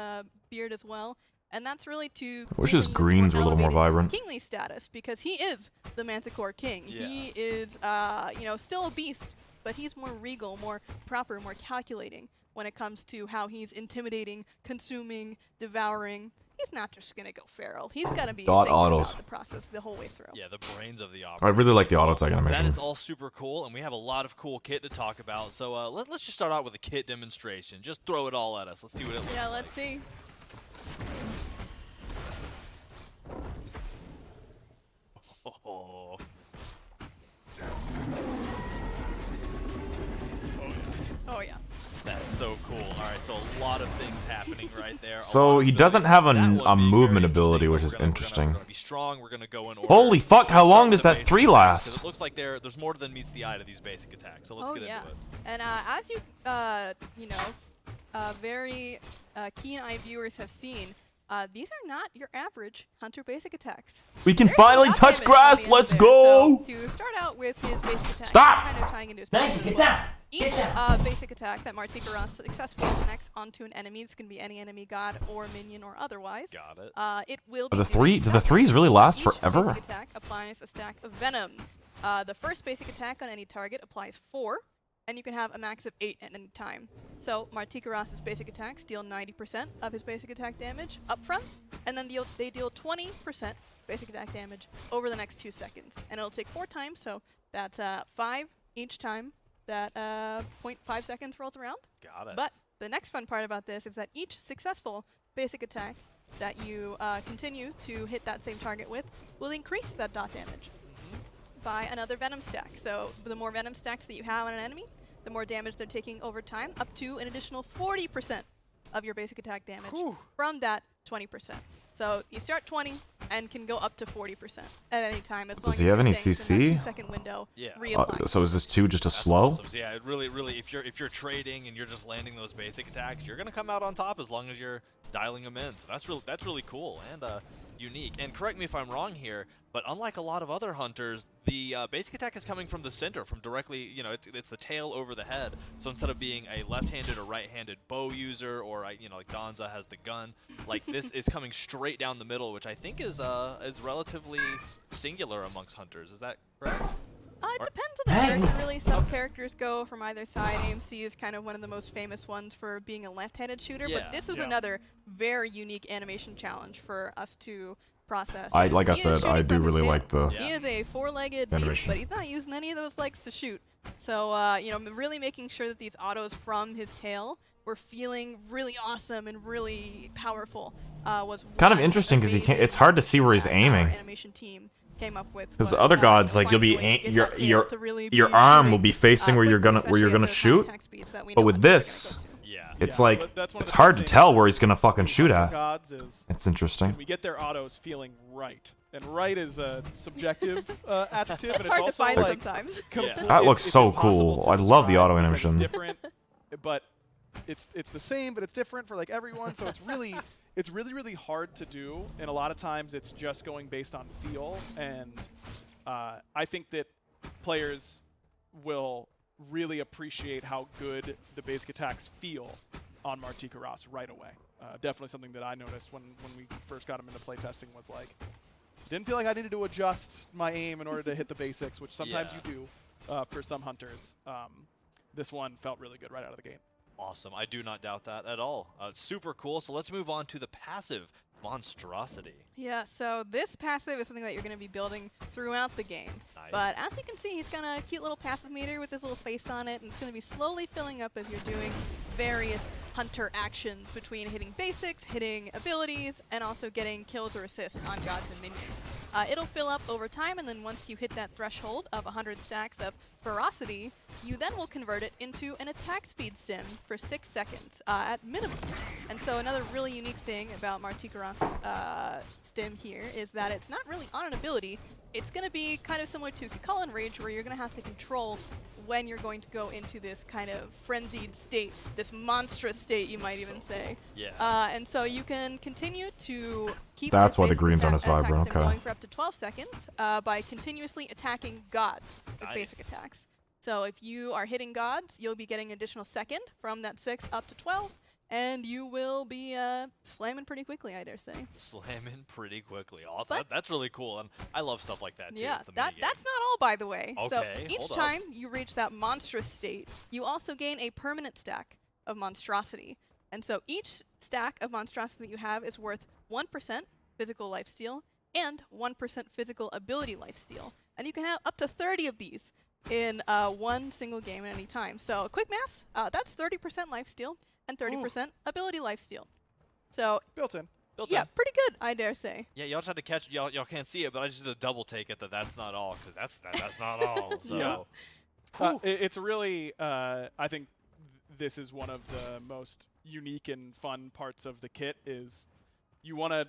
beard as well. And that's really to Wish give his him this greens were a little more elevated vibrant. kingly status, because he is the Manticore king. Yeah. He is, you know, still a beast, but he's more regal, more proper, more calculating when it comes to how he's intimidating, consuming, devouring. He's not just gonna go feral. He's gonna be Dot thinking autos. about the process the whole way through. Yeah, the brains of the I opera. really like the auto attack That animation. is all super cool, and we have a lot of cool kit to talk about. So let's just start out with a kit demonstration. Just throw it all at us. Let's see what it looks Yeah, like. let's see. Oh. Oh yeah. That's so cool. All right, so a lot of things happening right there. So he doesn't have a That one being movement very ability, interesting, which but is we're gonna interesting. be strong. We're gonna go in order. Holy fuck, So how let's long start does with the that basic 3 attacks, 'cause last? It looks like there's more than meets the eye to these basic attacks. So let's get into it. And as you, you know, very keen-eyed viewers have seen, these are not your average Hunter basic attacks. We can There's finally some touch damage grass. on the end Let's there. go. So to start out with his basic attack, Stop! kind of tying into his Meg, passive get as well. down. Each basic attack that Manticore successfully connects onto an enemy, this can be any enemy, god, or minion, or otherwise. Got it. It will be Do doing the threes really last each forever? Basic attack applies a stack of venom. The first basic attack on any target applies 4, and you can have a max of 8 at any time. So Manticore's basic attacks deal 90% of his basic attack damage up front, and then they deal 20% basic attack damage over the next 2 seconds. And it'll take 4 times, so that's 5 each time that 0.5 seconds rolls around. Got it. But the next fun part about this is that each successful basic attack that you continue to hit that same target with will increase that dot damage by another venom stack. So the more venom stacks that you have on an enemy, the more damage they're taking over time, up to an additional 40% of your basic attack damage from that 20%. So you start 20 and can go up to 40% at any time, as long Does as he have you're any staying within CC? that 2-second window. Yeah. Reapplying. So is this 2 just a slow? Awesome. So yeah, it really, if you're trading and you're just landing those basic attacks, you're gonna come out on top as long as you're dialing them in. So that's really cool and unique. And correct me if I'm wrong here, but unlike a lot of other hunters, the basic attack is coming from the center, from directly, you know, it's the tail over the head. So instead of being a left-handed or right-handed bow user, or you know, like Donza has the gun, like this is coming straight down the middle, which I think is relatively singular amongst hunters. Is that correct? It depends on the character, really. Some characters go from either side. AMC is kind of one of the most famous ones for being a left-handed shooter, but this was another very unique animation challenge for us to process. Like I He is said, shooting I do from his really tail. like the He is a 4-legged beast, animation. but he's not using any of those legs to shoot. So, you know, really making sure that these autos from his tail were feeling really awesome and really powerful was kind of one interesting because amazing it's hard to see where he's our aiming. animation team came up with. Because was, the other gods, like you'll finding be a way to get that tail to really be your arm will shooting, be facing where you're quickly, gonna especially at shoot. those high attack speeds that we But know with hunters are this, gonna go to. Yeah. It's Yeah, like but that's one of it's the hard to big tell things where he's gonna fucking with shoot Hunter at. Gods is It's interesting. we get their autos feeling right, and right is a subjective adjective, and it's hard to also find like sometimes. That looks it's so impossible cool. to I love the describe auto because animation. It's different, but it's the same, but it's different for like everyone. So it's really really hard to do, and a lot of times it's just going based on feel. And I think that players will really appreciate how good the basic attacks feel on MANTICORE right away. Definitely something that I noticed when we first got him into playtesting was like, didn't feel like I needed to adjust my aim in order to hit the basics, which sometimes you do for some hunters. This one felt really good right out of the gate. Awesome. I do not doubt that at all. Super cool. So let's move on to the passive Monstrosity. Yeah, so this passive is something that you're going to be building throughout the game. Nice. But as you can see, he's got a cute little passive meter with his little face on it, and it's going to be slowly filling up as you're doing various hunter actions between hitting basics, hitting abilities, and also getting kills or assists on gods and minions. It'll fill up over time, and then once you hit that threshold of 100 stacks of ferocity, you then will convert it into an attack speed stim for 6 seconds at minimum. And so another really unique thing about MANTICORE's stim here is that it's not really on an ability. It's going to be kind of similar to Kakalan Rage, where you're going to have to control when you're going to go into this kind of frenzied state, this monstrous state, you might even say. Yeah. And so you can continue to keep That's this why the basic green's on his attack Vibro, stim okay. going for up to 12 seconds by continuously attacking gods with basic attacks. So if you are hitting gods, you'll be getting an additional second from that 6 up to 12, and you will be slamming pretty quickly, I dare say. Slamming pretty quickly. Awesome. That's really cool, and I love stuff like that too. Yeah, It's the that's minigame. not all, by the way. Okay, So each hold up. time you reach that monstrous state, you also gain a permanent stack of monstrosity. And so each stack of monstrosity that you have is worth 1% physical lifesteal and 1% physical ability lifesteal. And you can have up to 30 of these in one single game at any time. So quick math, that's 30% lifesteal and 30% ability lifesteal. So Built in. yeah, pretty good, I dare say. Yeah, y'all just had to catch. Y'all can't see it, but I just did a double take at the "that's not all" because that's not all. So It's really, I think this is one of the most unique and fun parts of the kit is you want to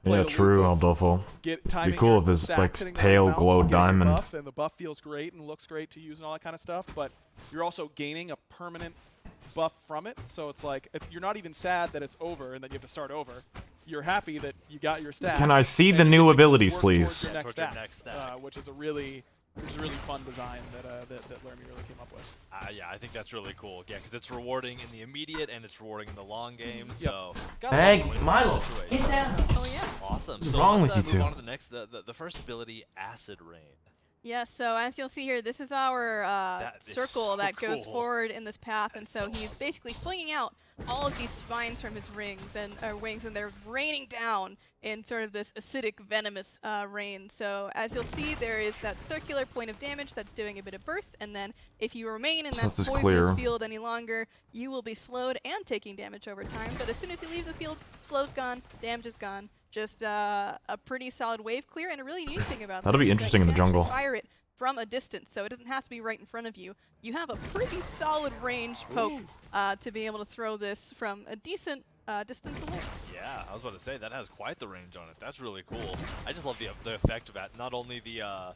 Yeah, true, Aldolfo. Be cool if his like tail glowed diamond. Buff, and the buff feels great and looks great to use and all that kind of stuff, but you're also gaining a permanent buff from it, so it's like you're not even sad that it's over and that you have to start over. You're happy that you got your stat. Can I see and the you new get to abilities, work please? towards your next Towards your stats, next stack. which is a really fun design that Lermy really came up with. yeah, I think that's really cool. Yeah, because it's rewarding in the immediate and it's rewarding in the long game. Yep. So Hey, Milo, get down. Oh yeah. Awesome. What's So wrong let's with you move two? on to the next, the first ability, Acid Rain. Yeah, so as you'll see here, this is our That is circle so that goes cool. forward in this path, and so so he's awesome. basically flinging out all of these spines from his wings, and they're raining down in sort of this acidic, venomous rain. So as you'll see, there is that circular point of damage that's doing a bit of burst, and then if you remain in So that this is poisonous clear. field any longer, you will be slowed and taking damage over time. But as soon as you leave the field, slow's gone, damage is gone. Just a pretty solid wave clear, and a really neat thing about That'll this be is that interesting you in the can actually jungle. fire it from a distance, so it doesn't have to be right in front of you. You have a pretty solid range poke to be able to throw this from a decent distance away. Yeah, I was about to say that has quite the range on it. That's really cool. I just love the effect of that. Not only the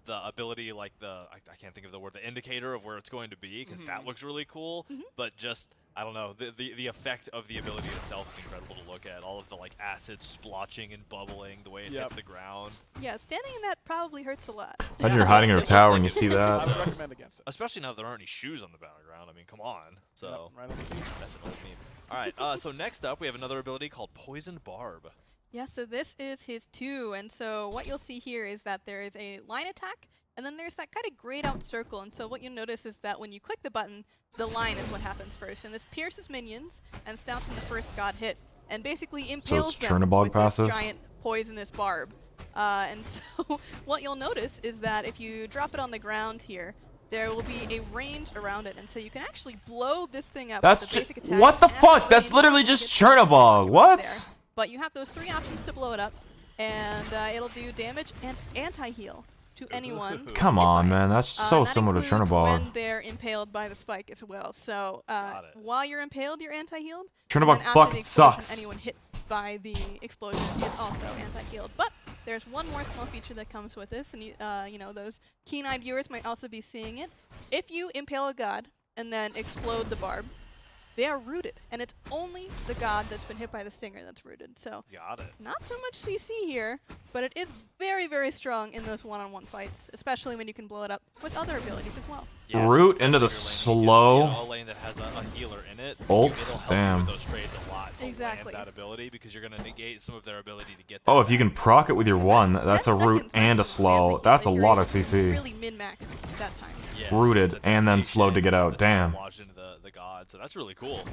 ability, like I can't think of the word, the indicator of where it's going to be, because that looks really cool. But just I don't know, the effect of the ability itself is incredible to look at. All of the like acid splotching and bubbling, the way it hits the ground. Yeah, standing in that probably hurts a lot. Imagine you're hiding in a tower and you see I that. would recommend against it. Especially now there aren't any shoes on the battleground. I mean, come on. So Yep, right on the team. that's an old meme. All right, so next up we have another ability called Poison Barb. Yeah, so this is his 2, and so what you'll see here is that there is a line attack, and then there's that kind of grayed out circle, and so what you'll notice is that when you click the button, the line is what happens first, and this pierces minions and stops in the first god hit, and basically impales them Chernobog with passive? this giant poisonous barb. And so what you'll notice is that if you drop it on the ground here, there will be a range around it, and so you can actually blow this thing up That's with a basic attack. what the and have it fuck? That's rain literally down just hits from Chernobog. What? there. But you have those 3 options to blow it up, and it'll do damage and anti-heal. to anyone. Come on, man. That's so that similar to includes Chernobog. when they're impaled by the spike as well. So while you're impaled, you're anti-healed. Chernobog and then after fucking the explosion, sucks. anyone hit by the explosion is also anti-healed. But there's one more small feature that comes with this, and you know, those keen-eyed viewers might also be seeing it. If you impale a god and then explode the barb, they are rooted, and it's only the god that's been hit by the stinger that's rooted. So Got it. not so much CC here, but it is very, very strong in those one-on-one fights, especially when you can blow it up with other abilities as well. Yeah, Root into the especially your lane slow against, a lane that has a healer in it. ult. It'll help Damn. you with those trades a lot to Exactly. land that ability because you're going to negate some of their ability to get that Oh, if you back. can proc it with your one, that's a 10 root seconds and a maximum slow. anti-heal That's a that you're lot able of to CC. Really min-max that time. Yeah, Rooted the and then duration, slowed to get out. the time Damn. lodged into the god, so that's really cool.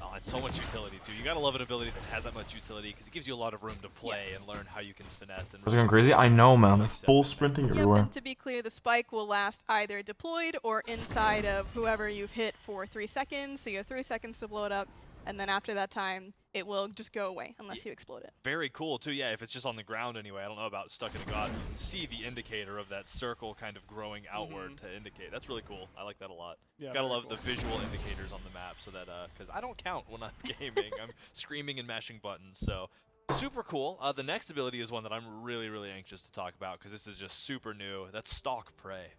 Oh, and so much utility too. You gotta love an ability that has that much utility because it gives you a lot of room to play and learn how you can finesse. And Was it going crazy? I know, man. They're full sprinting Yep, everywhere. and to be clear, the spike will last either deployed or inside of whoever you've hit for 3 seconds. So you have 3 seconds to blow it up, and then after that time, it will just go away unless you explode it. Very cool too. Yeah, if it's just on the ground anyway. I don't know about stuck in a god. You can see the indicator of that circle kind of growing outward to indicate. That's really cool. I like that a lot. Yeah, Gotta very love cool. the visual indicators on the map so that because I don't count when I'm gaming. I'm screaming and mashing buttons. So super cool. The next ability is one that I'm really, really anxious to talk about because this is just super new. That's Stalk Prey.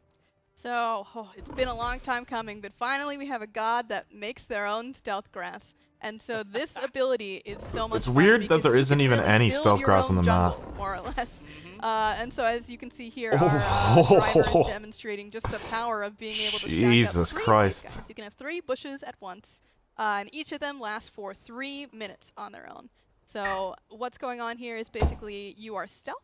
So, it's been a long time coming, but finally we have a god that makes their own stealth grass. And so this ability is so much It's fun weird that because there you isn't can even really any build stealth your grass own on the map. jungle, more or less. And so as you can see here, our driver is demonstrating just the power of being able to stack Jesus up 3 of these Christ. guys. You can have 3 bushes at once, and each of them lasts for 3 minutes on their own. So what's going on here is basically you are stealth.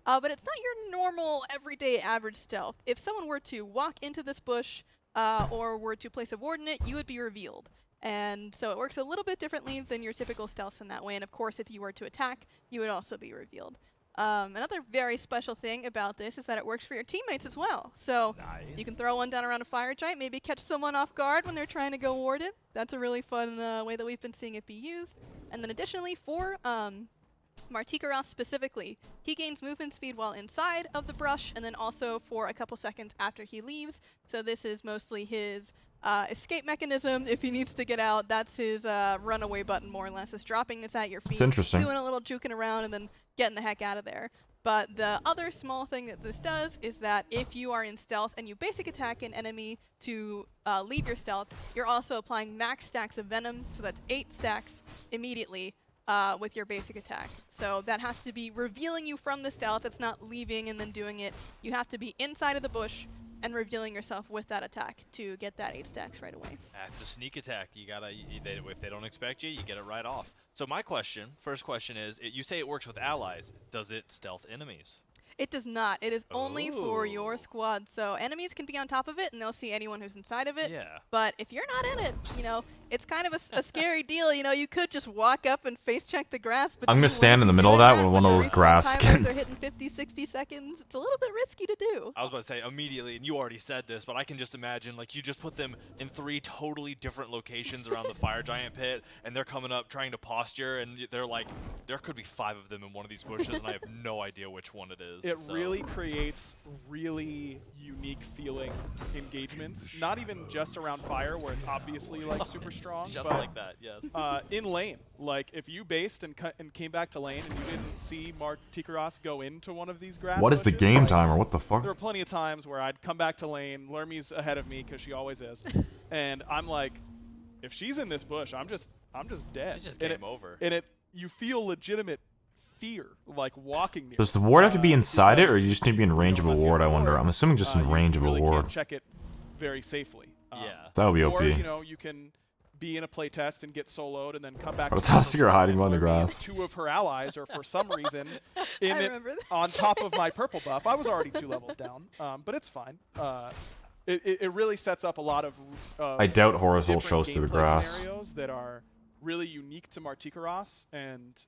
But it's not your normal, everyday, average stealth. If someone were to walk into this bush or were to place a ward in it, you would be revealed. And so it works a little bit differently than your typical stealth in that way. And of course, if you were to attack, you would also be revealed. Another very special thing about this is that it works for your teammates as well. So you can throw one down around a fire giant, maybe catch someone off guard when they're trying to go ward it. That's a really fun way that we've been seeing it be used. And then additionally, for MANTICORE specifically, he gains movement speed while inside of the brush, and then also for a couple seconds after he leaves. So this is mostly his escape mechanism. If he needs to get out, that's his runaway button, more or less. It's dropping this at your feet, interesting. doing a little juking around, and then getting the heck out of there. But the other small thing that this does is that if you are in stealth and you basic attack an enemy to leave your stealth, you're also applying max stacks of venom, so that's 8 stacks immediately with your basic attack. So that has to be revealing you from the stealth. It's not leaving and then doing it. You have to be inside of the bush and revealing yourself with that attack to get that 8 stacks right away. That's a sneak attack. You gotta, if they don't expect you, you get it right off. So my first question is, you say it works with allies. Does it stealth enemies? It does not. It is only for your squad. So enemies can be on top of it, and they'll see anyone who's inside of it. Yeah. But if you're not in it, you know, it's kind of a scary deal. You know, you could just walk up and face check the grass. But I'm gonna stand in the middle of that with one of those grass skins. Are hitting 50, 60 seconds. It's a little bit risky to do. I was about to say immediately, and you already said this, but I can just imagine, like, you just put them in 3 totally different locations around the fire giant pit, and they're coming up trying to posture, and they're like, there could be 5 of them in one of these bushes, and I have no idea which one it is. It really creates really unique feeling engagements. Not even just around fire, where it's obviously like super strong. Just but, like that, yes. In lane, like if you based and came back to lane and you didn't see MANTICORE go into one of these grass What is the bushes, game like, timer? What the fuck? There were plenty of times where I'd come back to lane, Lermy's ahead of me because she always is, and I'm like, if she's in this bush, I'm just dead. It's just game over. And you feel legitimate fear, like walking near. Does the ward have to be inside it, or you just need to be in range of a ward, I wonder? I'm assuming just in range of a really ward. can't check it very safely. Yeah. That would be OP. Or, you know, you can be in a playtest and get soloed and then come back. Fantastic are hiding behind the grass. 2 of her allies are for some reason in I it remember that. on top of my purple buff. I was already 2 levels down, but it's fine. It really sets up a lot of I doubt Horus ult different shows through the gameplay grass. scenarios that are really unique to MANTICORE and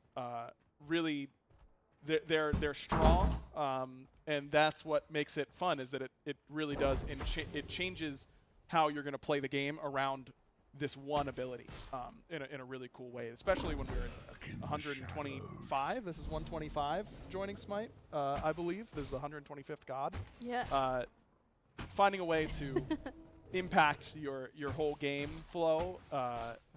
really they're strong, and that's what makes it fun. Is that it really does it changes how you're going to play the game around this one ability in a really cool way, especially when we're in 125. This is 125 joining Smite, I believe. This is the 125th god. Yes. Finding a way to impact your whole game flow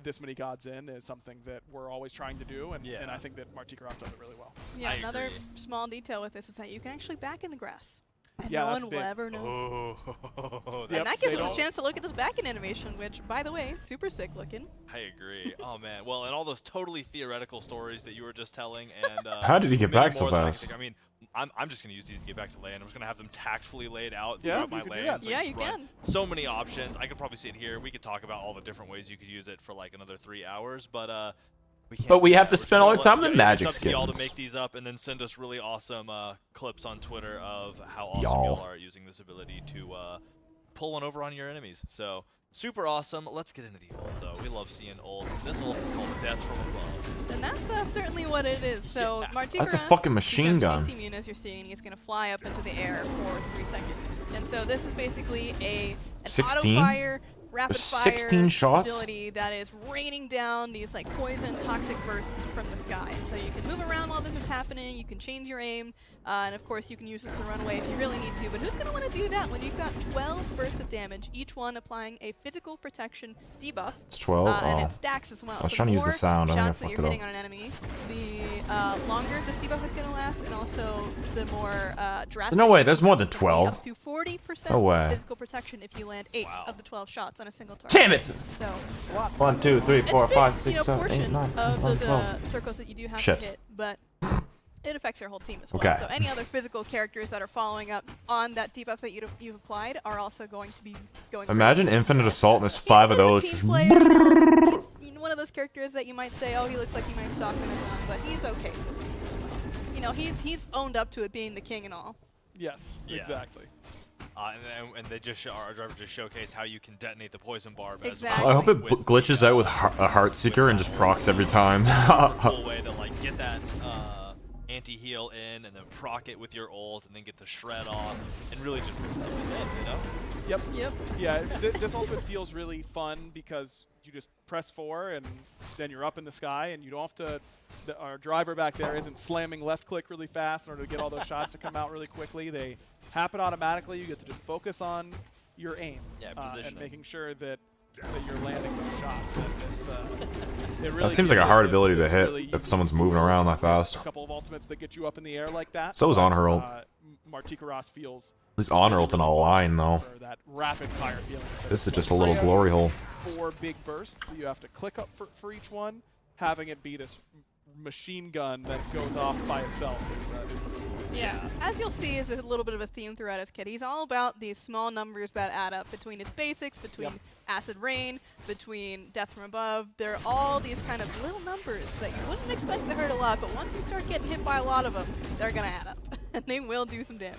this many gods in is something that we're always trying to do, and I think that MANTICORE does it really well. Yeah, I another agree. small detail with this is that you can actually back in the grass. And Yeah, no that's one big. will ever know. Oh, Yep, And that they gives us don't- a chance to look at this back-end animation, which, by the way, super sick looking. I agree. Oh man. Well, and all those totally theoretical stories that you were just telling, and How did he get many back so more than I can fast? think. I mean, I'm just gonna use these to get back to lane. I'm just gonna have them tactfully laid out Yeah, throughout my you can do lane. that. So Yeah, just you run can. So many options. I could probably sit here. We could talk about all the different ways you could use it for like another 3 hours, but we can't. But we do have that. to We're spend gonna all our let- time in yeah, magic it's up to y'all to skins. make these up and then send us really awesome clips on Twitter of how awesome Y'all. y'all are at using this ability to pull one over on your enemies. So super awesome. Let's get into the ult though. We love seeing ults. And this ult is called Death from Above. And that's certainly what it is. So Yeah. MANTICORE That's a fucking machine gun. CC immune, as you're seeing. He's going to fly up into the air for 3 seconds. And so this is basically an 16? auto-fire, rapid-fire 16 shots? ability that is raining down these like poison, toxic bursts from the sky. So you can move around while this is happening. You can change your aim. And of course, you can use this to run away if you really need to. But who's going to want to do that when you've got 12 bursts of damage, each one applying a physical protection debuff? It's 12? And Oh. it stacks as well. I was So trying to use the more sound. I think I shots that fucked you're it hitting up. on an enemy, the longer this debuff is going to last, and also the more drastic. No way, there's more than it's gonna be 12. Up to 40% No way. physical protection if you land 8 Wow. of the 12 shots on a single target. Damn it! So 1, 2, 3, it's 4, a big, 5, you 6, know, 7, 8, portion 9, of 10, those 12. circles that you do have Shit. to hit, but it affects your whole team as well. Okay. So any other physical characters that are following up on that debuff that you've applied are also going to be going. Imagine crazy. Infinite So Assault and there's he's 5 a of bit a those. team Just player, you know, he's one of those characters that you might say, oh, he looks like he might stalk on his own, but he's okay with the team as well. You know, he's owned up to it being the king and all. Yes, Yeah. exactly. And they just our driver just showcased how you can detonate the poison barb Exactly. I hope it with glitches the, out with a Heartseeker and just procs every time. super cool way to like get that anti-heal in and then proc it with your ult and then get the shred off and really just ruin somebody's head, you know? Yep. Yep. Yeah, this ultimate feels really fun because you just press 4 and then you're up in the sky and you don't have to. Our driver back there isn't slamming left click really fast in order to get all those shots to come out really quickly. They happen automatically. You get to just focus on your aim and positioning. making sure that you're landing those shots. And it's, it really That seems like a gives hard it ability to this hit really if someone's unique moving feel. around that fast. A couple of ultimates that get you up in the air like that. So is but, Honor ult. MANTICORE feels At least Honor ult in a line, though. for that rapid fire feeling. So This is just a little Freya, glory hole. 4 big bursts that you have to click up for each one, having it be this machine gun that goes off by itself. Is Yeah. As you'll see, is a little bit of a theme throughout his kit. He's all about these small numbers that add up between his basics, between Acid Rain, between Death from Above. They're all these kind of little numbers that you wouldn't expect to hurt a lot, but once you start getting hit by a lot of them, they're going to add up. And they will do some damage.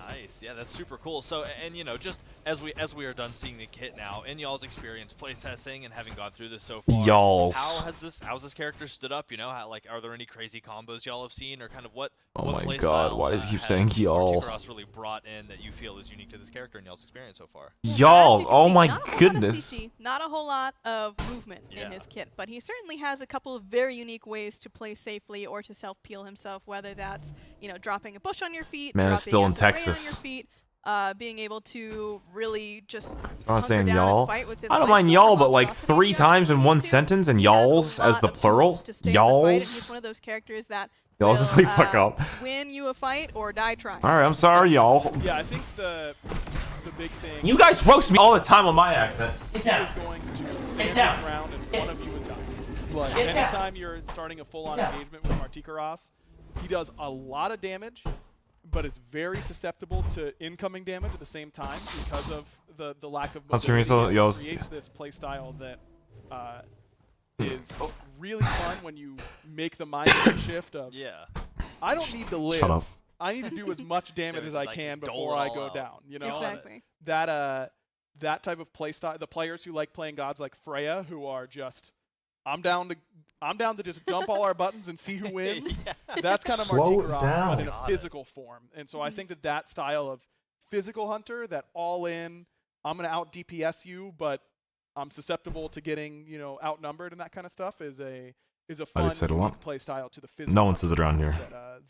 Nice, yeah, that's super cool. So, and you know, just as we are done seeing the kit now, in y'all's experience playtesting and having gone through this so far, Y'all's. how's this character stood up? You know, how, like, are there any crazy combos y'all have seen, or kind of what? Oh what my play God, style, why does he keep has saying y'all? MANTICORE really brought in that you feel is unique to this character in y'all's experience so far? Y'all, As you can oh see, my not a whole lot of goodness. CC, not a whole lot of movement in his kit, but he certainly has a couple of very unique ways to play safely or to self-peel himself, whether that's, you know, dropping a bush on your feet, Man, it's dropping still in acid rain Texas. on your feet, being able to really just I'm not hunker saying down y'all. and fight with his I don't life mind steal y'all, for but like monstrosity 3 if you times in absolutely one need to. sentence and He has a y'alls as lot the of tools plural. to stay in the fight, and he's Y'alls. one of those characters that Y'all's will, just like fuck up. win you a fight or die trying. Alright, I'm sorry, y'all. yeah, I think the big thing. You guys roast me all the time on my accent. He is going to stand his ground, and one of you is dying. Like anytime you're starting a full-on engagement with MANTICORE, he does a lot of damage, but it's very susceptible to incoming damage at the same time because of the lack of mobility. It creates this playstyle that is really fun when you make the mindset shift of I don't need to live. Shut up. I need to do as much damage as I can before I go down. You know, Exactly. that type of playstyle. The players who like playing gods like Freya, who are just I'm down to just dump all our buttons and see who wins. That's kind of Slow MANTICORE, but in a physical form. And so I think that style of physical hunter, that all in, I'm going to out DPS you, but I'm susceptible to getting, you know, outnumbered and that kind of stuff is is a I fun just said a lot. unique play style to the physical. No one says it around here.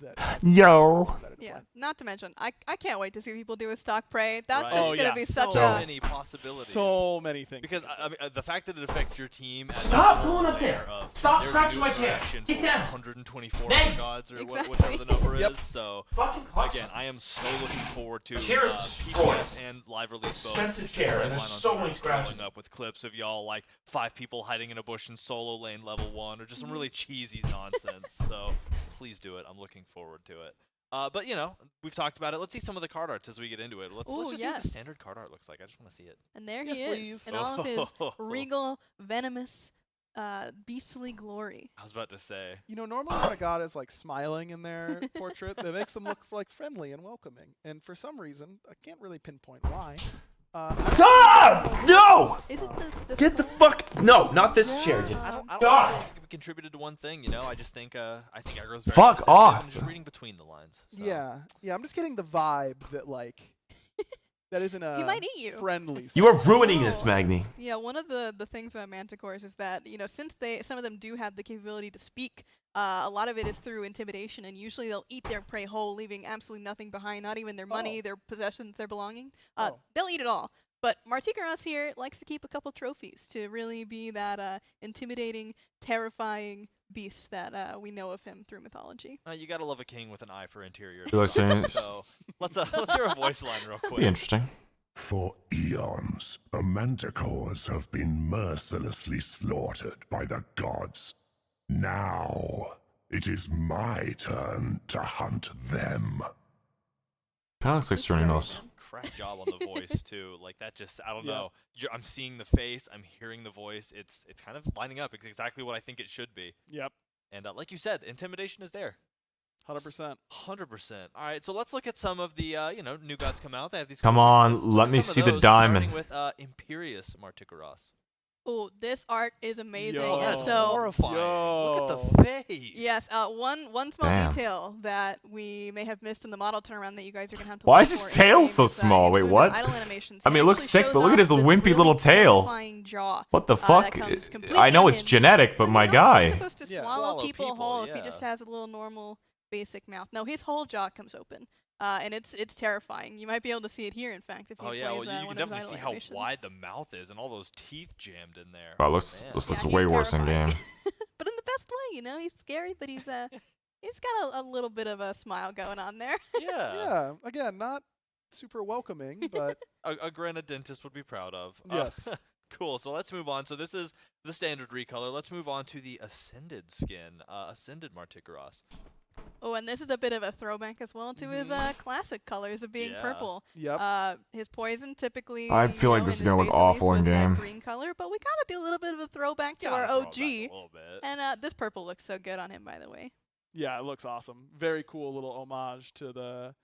That Yo. Yeah, not to mention, I can't wait to see people do a stock prey. That's Right. just Oh, gonna yeah. be So such a many possibilities. So many things. Because I mean, the fact that it affects your team. Stop going up there. Stop there's scratching new my chair. interaction Get for down. 124 Meg. gods or Exactly. whatever the number Yep. is. So Fucking clutch. again, I am so looking forward to Chair is destroyed. PTS and live release both. Expensive chair, and there's Timeline on so Twitter many is scratches. scrolling up with clips of y'all like 5 people hiding in a bush in solo lane level 1, or just some really cheesy nonsense. So please do it. I'm looking forward to it. But you know, we've talked about it. Let's see some of the card arts as we get into it. Let's Ooh, just see what yes. the standard card art looks like. I just want to see it. And there Yes, he is, please. in all of his regal, venomous, beastly glory. I was about to say. You know, normally when a god is like smiling in their portrait, that makes them look like friendly and welcoming. And for some reason, I can't really pinpoint why. Ah! No! Is it the Get the fuck. No, not this chair. I don't God. want to say we contributed to one thing, you know. I just think Aggro's very Fuck receptive off. and just reading between the lines. So. Yeah, I'm just getting the vibe that like that isn't a He might eat you. friendly. You are ruining this, Magni. Yeah, one of the things about Manticores is that, you know, since some of them do have the capability to speak, a lot of it is through intimidation, and usually they'll eat their prey whole, leaving absolutely nothing behind, not even their money, their possessions, their belonging. They'll eat it all. But MANTICORE here likes to keep a couple trophies to really be that intimidating, terrifying beast that we know of him through mythology. You gotta love a king with an eye for interior You like design. saying- So let's hear a voice line real quick. Be interesting. For eons, the Manticores have been mercilessly slaughtered by the gods. Now, it is my turn to hunt them. Kind of looks like Sereninos. Crack job on the voice too. Like that just I don't Yeah. know. I'm seeing the face, I'm hearing the voice. It's kind of lining up. It's exactly what I think it should be. Yep, And like you said, intimidation is there. 100%. 100%. All right, so let's look at some of the new gods come out. They have these. Come cool on, videos. So let at me some of see the those, diamond. Starting with Imperious Manticore. Oh, this art is amazing. Yo. And That's so horrifying. Look at Yo. the face. yes, one small Damn. detail that we may have missed in the model turnaround that you guys are gonna have to. Why look is his for tail in-game so is, small? Wait, some of his what? idle animations. I mean, He it looks actually sick, shows but look at off his this wimpy really little tail. terrifying jaw. What the That fuck? comes completely I know it's unhinged. genetic, but So my he's not guy. supposed to Yeah. swallow Swallow people people, whole if he yeah. just has a little normal, basic mouth. No, his whole jaw comes open. And it's terrifying. You might be able to see it here, in fact, if he Oh plays yeah, well, you one can of his definitely idle see how animations. wide the mouth is and all those teeth jammed in there. Wow, Oh, looks man. looks Yeah, way he's worse in terrifying. game. But in the best way, you know. He's scary, but he's he's got a little bit of a smile going on there. Yeah. Yeah, again, not super welcoming, but A grin a dentist would be proud of. Yes. Cool. So let's move on. So this is the standard recolor. Let's move on to the Ascended skin. Ascended Manticore. Oh, and this is a bit of a throwback as well to his classic colors of being Yeah. purple. yep. His poison typically. I feel like in this is his gonna look base at least awful in was that game. green color, but we gotta do a little bit of a throwback to Gotta our throw it back OG. a little bit. And this purple looks so good on him, by the way. Yeah, it looks awesome. Very cool little homage to the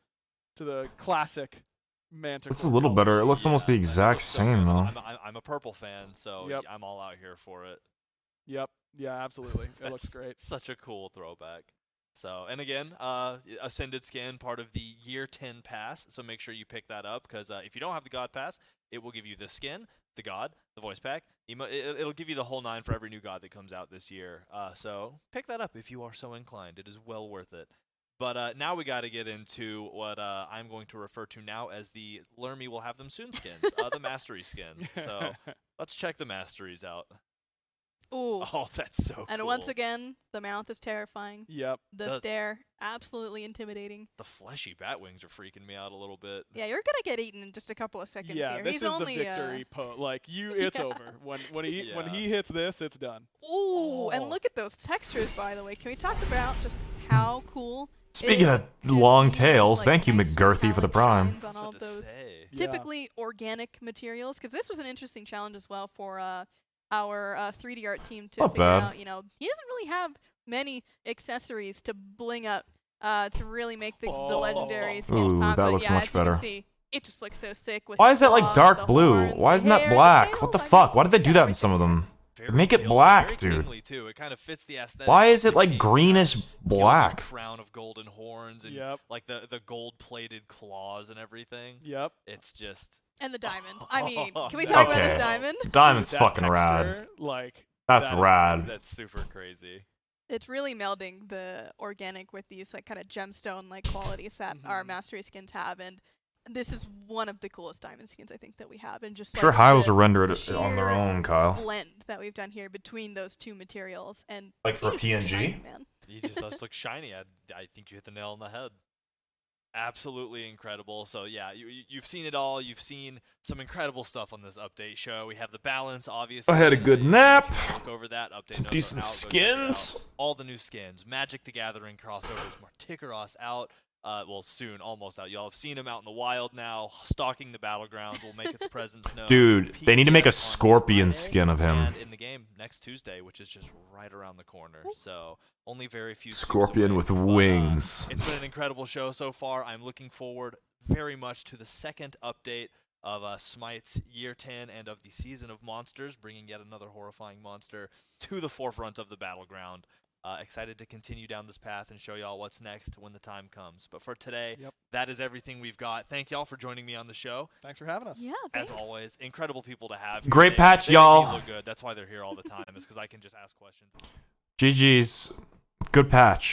classic Manticore. It's a little better. It looks almost the Yeah, it exact looks so same good. though. I'm a purple fan, so Yep. I'm all out here for it. Yep. Yeah, absolutely. It looks That's great. Such a cool throwback. So, and again, Ascended skin, part of the Year 10 pass, so make sure you pick that up, because if you don't have the God pass, it will give you the skin, the God, the voice pack. It'll give you the whole 9 for every new God that comes out this year. So pick that up if you are so inclined. It is well worth it. But now we got to get into what I'm going to refer to now as the Lermy will have them soon skins, the Mastery skins. So let's check the Masteries out. Ooh. Oh, that's so cool. And once again, the mouth is terrifying. Yep. The stare, absolutely intimidating. The fleshy bat wings are freaking me out a little bit. Yeah, you're gonna get eaten in just a couple of seconds Yeah, here. this He's is only, the victory Like it's Yeah. over. When he Yeah. hits this, it's done. Ooh, and Oh. look at those textures, by the way. Can we talk about just how cool? it Speaking is of to long see, tails, like, thank you, nice McGirthy, for the metallic prime. shines I on was all about of to those say. Yeah. typically organic materials, because this was an interesting challenge as well for our 3D art team to Not figure bad. out. You know, he doesn't really have many accessories to bling up to really make the legendary skins Ooh, pop. that But looks yeah, much as you better. can see, it just looks so sick. With Why the is that like claws, dark the blue? horns, Why the isn't that hair, the black? tail. What the I mean, fuck? Why did they do that in everything. some of them? Very Make it killer, black, very dude. kingly, too. It kind of fits the aesthetic. Why is of it the like king. greenish Gilded black? crown of golden horns and Yep. like the gold-plated claws and everything. Yep. It's just And the diamond. I mean, Oh, can we no. talk about Okay. this diamond? Diamond's That fucking rad. texture, Like That's that is rad. that's super crazy. it's really melding the organic with these like kind of gemstone like qualities that our mastery skins have, and this is one of the coolest diamond skins I think that we have, and just Sure, like, Hyles the will render it sheer on their own, Kyle. blend that we've done here between those two materials, and Like for they just PNG? shine, man. He just does look shiny. I think you hit the nail on the head. Absolutely incredible. So yeah, you've seen it all. You've seen some incredible stuff on this update show. We have the balance, obviously. I had a good nap. Look over that update. Some notes are decent out. Go check it out. skins. All the new skins. Magic the Gathering crossovers. Manticore's out. Well, soon, almost out. Y'all have seen him out in the wild now, stalking the battleground. Will make its presence known. Dude, they need to make a PTS on scorpion Friday, skin of him. And in the game next Tuesday, which is just right around the corner. So only very few. suits Scorpion away. with But, wings. it's been an incredible show so far. I'm looking forward very much to the second update of Smite's Year 10 and of the Season of Monsters, bringing yet another horrifying monster to the forefront of the battleground. Excited to continue down this path and show y'all what's next when the time comes. But for today, that is everything we've got. Thank y'all for joining me on the show. Thanks for having us. Yeah, As always, incredible people to have. Great They- patch, they make me y'all. look good. That's why they're here all the time, is because I can just ask questions. GG's. Good patch.